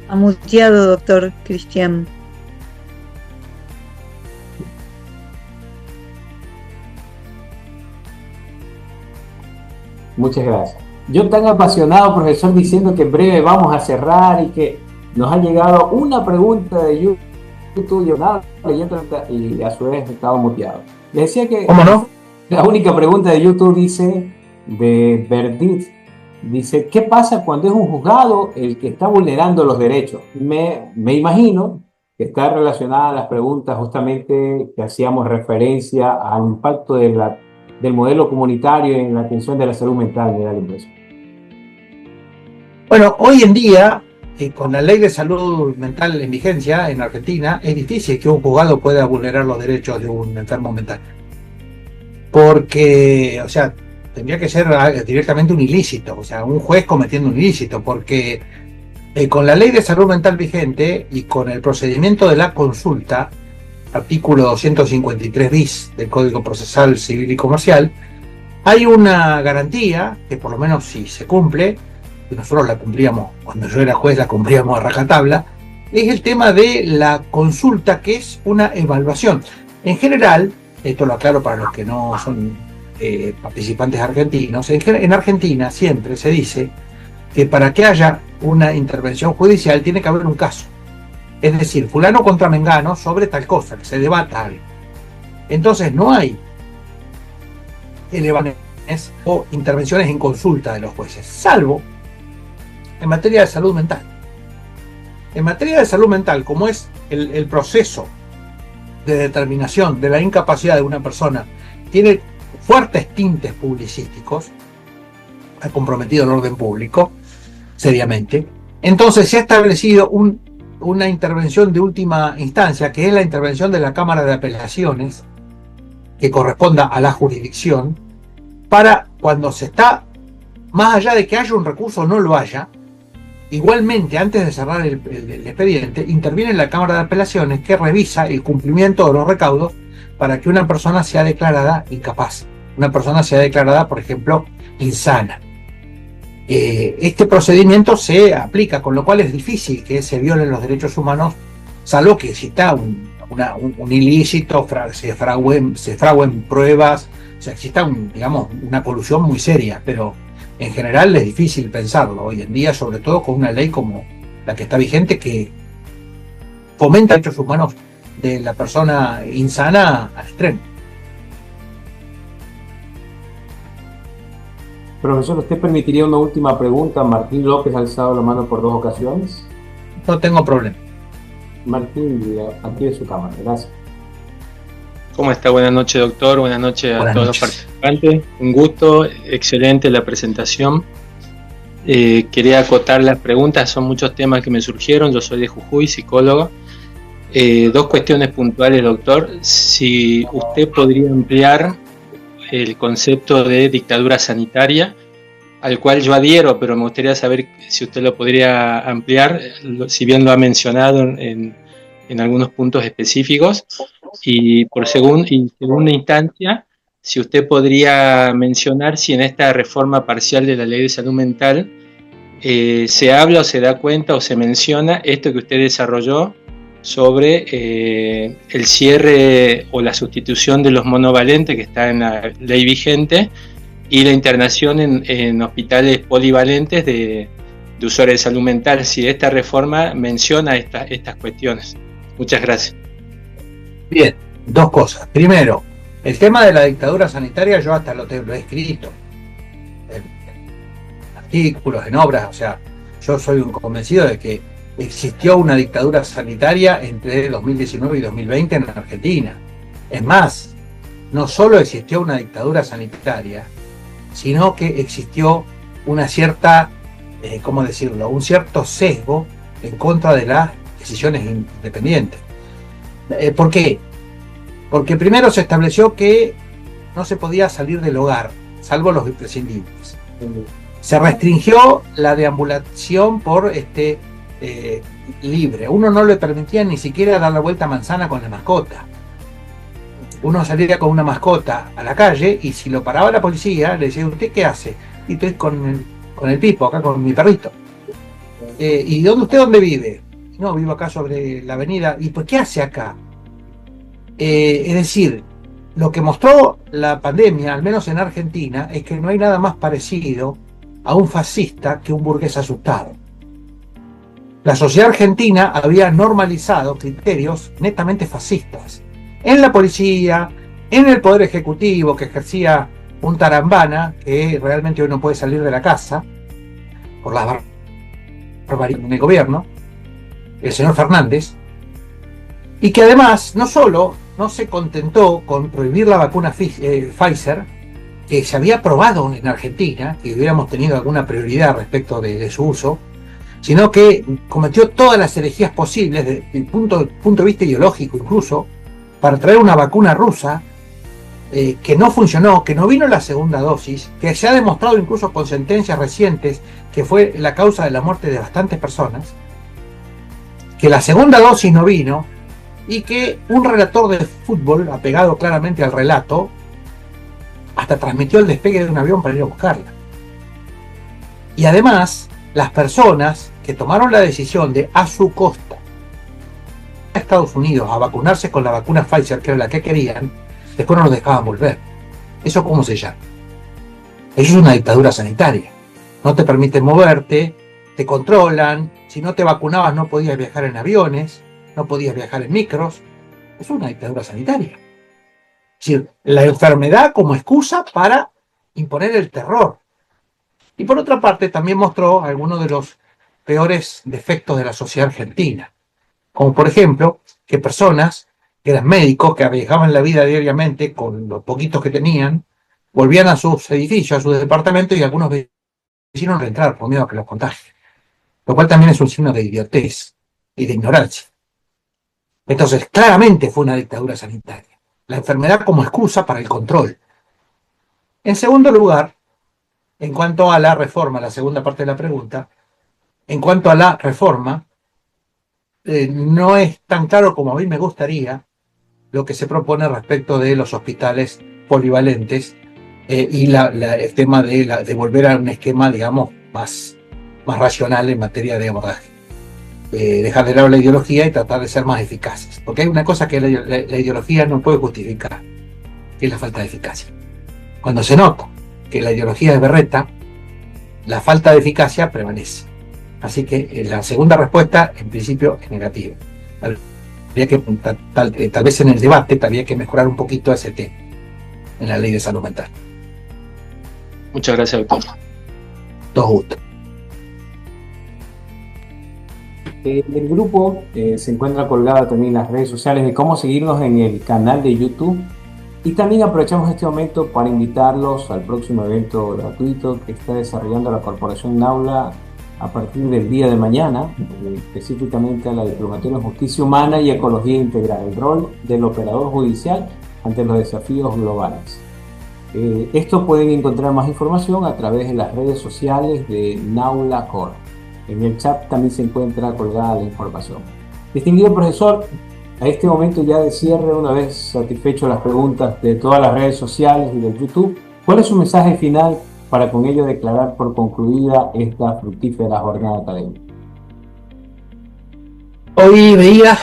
Ha muteado, doctor Cristian. Muchas gracias. Yo tan apasionado, profesor, diciendo que en breve vamos a cerrar y que nos ha llegado una pregunta de YouTube, yo nada leyendo y a su vez estaba muteado. Le decía que ¿Cómo no? la única pregunta de YouTube dice, de Verdit, dice, ¿qué pasa cuando es un juzgado el que está vulnerando los derechos? Me imagino que está relacionada a las preguntas justamente que hacíamos referencia al impacto del modelo comunitario en la atención de la salud mental, me da la impresión. Bueno, hoy en día, con la ley de salud mental en vigencia en Argentina, es difícil que un juzgado pueda vulnerar los derechos de un enfermo mental. Porque, o sea, tendría que ser directamente un ilícito, o sea, un juez cometiendo un ilícito, porque con la ley de salud mental vigente y con el procedimiento de la consulta, artículo 253 bis del Código Procesal Civil y Comercial, hay una garantía, que por lo menos si se cumple, y nosotros la cumplíamos, cuando yo era juez la cumplíamos a rajatabla, es el tema de la consulta, que es una evaluación. En general, esto lo aclaro para los que no son participantes argentinos, en Argentina siempre se dice que para que haya una intervención judicial tiene que haber un caso. Es decir, fulano contra mengano sobre tal cosa, que se debata algo. Entonces no hay elevaciones o intervenciones en consulta de los jueces, salvo en materia de salud mental. En materia de salud mental, como es el proceso de determinación de la incapacidad de una persona, tiene fuertes tintes publicísticos, ha comprometido el orden público, seriamente, entonces se ha establecido una intervención de última instancia, que es la intervención de la Cámara de Apelaciones, que corresponda a la jurisdicción, para cuando se está, más allá de que haya un recurso o no lo haya, igualmente antes de cerrar el expediente, interviene la Cámara de Apelaciones, que revisa el cumplimiento de los recaudos para que una persona sea declarada incapaz, una persona sea declarada, por ejemplo, insana. Este procedimiento se aplica, con lo cual es difícil que se violen los derechos humanos, salvo que exista un ilícito, se fragüen pruebas, o sea, exista una colusión muy seria, pero en general es difícil pensarlo hoy en día, sobre todo con una ley como la que está vigente, que fomenta derechos humanos de la persona insana al extremo. Profesor, ¿usted permitiría una última pregunta? Martín López ha alzado la mano por 2 ocasiones. No tengo problema. Martín, aquí de su cámara. Gracias. ¿Cómo está? Buenas noches, doctor. Buenas noches a todos los participantes. Un gusto, excelente la presentación. Quería acotar las preguntas, son muchos temas que me surgieron. Yo soy de Jujuy, psicólogo. 2 cuestiones puntuales, doctor. Si usted podría ampliar el concepto de dictadura sanitaria, al cual yo adhiero, pero me gustaría saber si usted lo podría ampliar, si bien lo ha mencionado en algunos puntos específicos. Y por segunda instancia, si usted podría mencionar si en esta reforma parcial de la Ley de Salud Mental se habla o se da cuenta o se menciona esto que usted desarrolló sobre el cierre o la sustitución de los monovalentes que está en la ley vigente y la internación en hospitales polivalentes de usuarios de salud mental, si esta reforma menciona estas cuestiones. Muchas gracias. Bien, 2 cosas. Primero, el tema de la dictadura sanitaria yo hasta lo he escrito en artículos, en obras, o sea, yo soy un convencido de que existió una dictadura sanitaria entre 2019 y 2020 en Argentina. Es más, no solo existió una dictadura sanitaria, sino que existió una cierta, ¿cómo decirlo?, un cierto sesgo en contra de las decisiones independientes. ¿Por qué? Porque primero se estableció que no se podía salir del hogar, salvo los imprescindibles. Se restringió la deambulación por libre. Uno no le permitía ni siquiera dar la vuelta a manzana con la mascota. Uno salía con una mascota a la calle y si lo paraba la policía le decía, ¿usted qué hace? Y estoy con el Pipo, acá con mi perrito. ¿Y dónde vive? No, vivo acá sobre la avenida. ¿Y pues qué hace acá? Es decir, lo que mostró la pandemia, al menos en Argentina, es que no hay nada más parecido a un fascista que un burgués asustado. La sociedad argentina había normalizado criterios netamente fascistas en la policía, en el poder ejecutivo que ejercía un tarambana que realmente hoy no puede salir de la casa por la barbarie en el gobierno, el señor Fernández, y que además no solo no se contentó con prohibir la vacuna Pfizer, que se había probado en Argentina, que hubiéramos tenido alguna prioridad respecto de su uso, sino que cometió todas las herejías posibles desde el punto de vista ideológico incluso, para traer una vacuna rusa que no funcionó, que no vino la segunda dosis, que se ha demostrado incluso con sentencias recientes que fue la causa de la muerte de bastantes personas, que la segunda dosis no vino y que un relator de fútbol, apegado claramente al relato, hasta transmitió el despegue de un avión para ir a buscarla. Y además, las personas que tomaron la decisión de, a su costa, a Estados Unidos a vacunarse con la vacuna Pfizer, que era la que querían, después no los dejaban volver. ¿Eso cómo se llama? Eso es una dictadura sanitaria. No te permiten moverte, te controlan, si no te vacunabas no podías viajar en aviones, no podías viajar en micros. Es una dictadura sanitaria. Es decir, la enfermedad como excusa para imponer el terror. Y por otra parte también mostró algunos de los peores defectos de la sociedad argentina. Como por ejemplo, que personas que eran médicos, que arriesgaban la vida diariamente con los poquitos que tenían, volvían a sus edificios, a sus departamentos, y algunos vecinos no entraron por miedo a que los contagien. Lo cual también es un signo de idiotez y de ignorancia. Entonces, claramente fue una dictadura sanitaria. La enfermedad como excusa para el control. En segundo lugar, en cuanto a la reforma, la segunda parte de la pregunta, en cuanto a la reforma, no es tan claro como a mí me gustaría lo que se propone respecto de los hospitales polivalentes y el tema de volver a un esquema, digamos, más racional en materia de abordaje. Dejar de lado la ideología y tratar de ser más eficaces. Porque hay una cosa que la ideología no puede justificar, que es la falta de eficacia. Cuando se nota que la ideología es berreta, la falta de eficacia prevalece. Así que la segunda respuesta, en principio, es negativa. Habría que, tal vez en el debate, habría que mejorar un poquito ese tema en la ley de salud mental. Muchas gracias, doctor. Todo gusto. El grupo se encuentra colgado también en las redes sociales de cómo seguirnos en el canal de YouTube. Y también aprovechamos este momento para invitarlos al próximo evento gratuito que está desarrollando la Corporación Naula a partir del día de mañana, específicamente a la Diplomaturía en Justicia Humana y Ecología Integral, el rol del operador judicial ante los desafíos globales. Esto pueden encontrar más información a través de las redes sociales de Naula Cor. En el chat también se encuentra colgada la información. Distinguido profesor, a este momento ya de cierre, una vez satisfecho las preguntas de todas las redes sociales y del YouTube, ¿cuál es su mensaje final para con ello declarar por concluida esta fructífera jornada académica? Hoy veía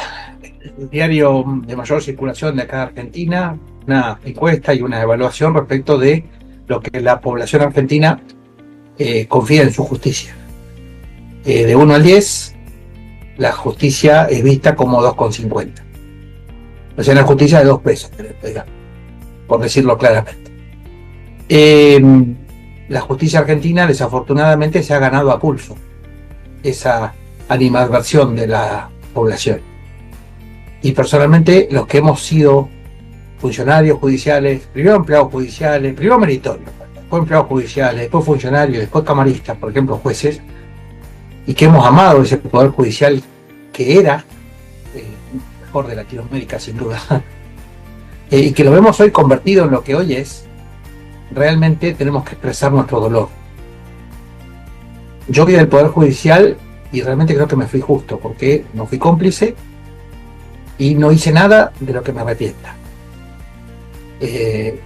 el diario de mayor circulación de acá de Argentina una encuesta y una evaluación respecto de lo que la población argentina confía en su justicia. De 1 al 10, la justicia es vista como 2,50. O sea, una justicia de 2 pesos, por decirlo claramente. La justicia argentina, desafortunadamente, se ha ganado a pulso esa animadversión de la población. Y personalmente, los que hemos sido funcionarios judiciales, primero empleados judiciales, primero meritorios, después empleados judiciales, después funcionarios, después camaristas, por ejemplo, jueces, y que hemos amado ese poder judicial que era el mejor de Latinoamérica, sin duda, y que lo vemos hoy convertido en lo que hoy es, realmente tenemos que expresar nuestro dolor. Yo vi el poder judicial y realmente creo que me fui justo, porque no fui cómplice y no hice nada de lo que me arrepienta.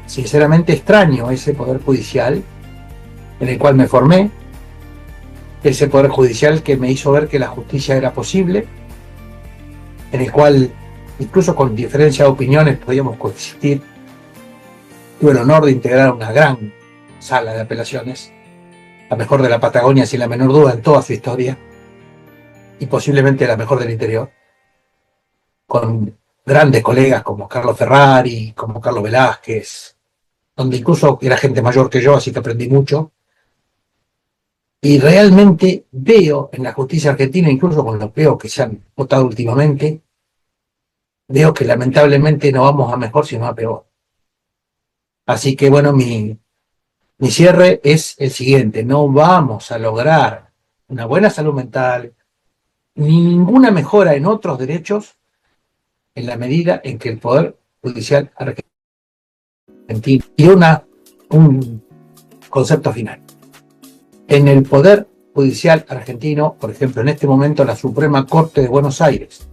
Sinceramente extraño ese poder judicial en el cual me formé, ese poder judicial que me hizo ver que la justicia era posible, en el cual incluso con diferencia de opiniones podíamos coexistir tuve el honor de integrar una gran sala de apelaciones, la mejor de la Patagonia sin la menor duda en toda su historia, y posiblemente la mejor del interior, con grandes colegas como Carlos Ferrari, como Carlos Velázquez, donde incluso era gente mayor que yo, así que aprendí mucho. Y realmente veo en la justicia argentina, incluso con los peos que se han votado últimamente, veo que lamentablemente no vamos a mejor sino a peor. Así que bueno, mi cierre es el siguiente: no vamos a lograr una buena salud mental ni ninguna mejora en otros derechos en la medida en que el Poder Judicial argentino, y un concepto final. En el Poder Judicial argentino, por ejemplo, en este momento la Suprema Corte de Buenos Aires,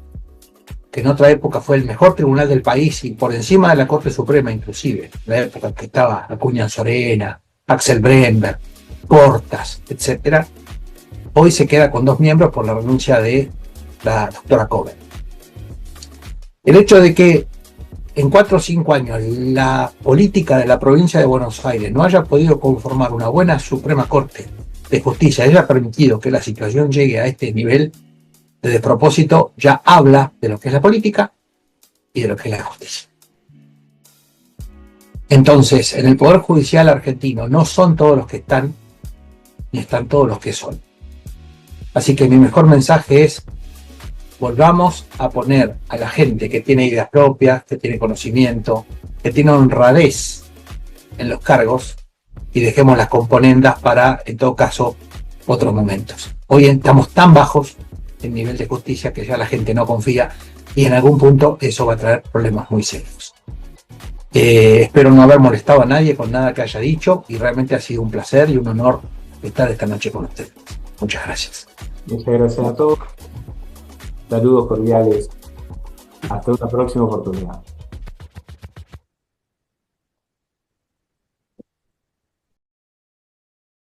que en otra época fue el mejor tribunal del país y por encima de la Corte Suprema inclusive, en la época en que estaba Acuña Sorena, Axel Bremberg, Portas, etc., hoy se queda con 2 miembros por la renuncia de la doctora Coven. El hecho de que en 4 o 5 años la política de la provincia de Buenos Aires no haya podido conformar una buena Suprema Corte de Justicia, haya permitido que la situación llegue a este nivel de despropósito, ya habla de lo que es la política y de lo que es la justicia. Entonces, en el Poder Judicial argentino no son todos los que están, ni están todos los que son. Así que mi mejor mensaje es: volvamos a poner a la gente que tiene ideas propias, que tiene conocimiento, que tiene honradez en los cargos, y dejemos las componendas para, en todo caso, otros momentos. Hoy estamos tan bajos en nivel de justicia que ya la gente no confía, y en algún punto eso va a traer problemas muy serios. Espero no haber molestado a nadie con nada que haya dicho, y realmente ha sido un placer y un honor estar esta noche con ustedes. Muchas gracias. Muchas gracias a todos. Saludos cordiales. Hasta una próxima oportunidad.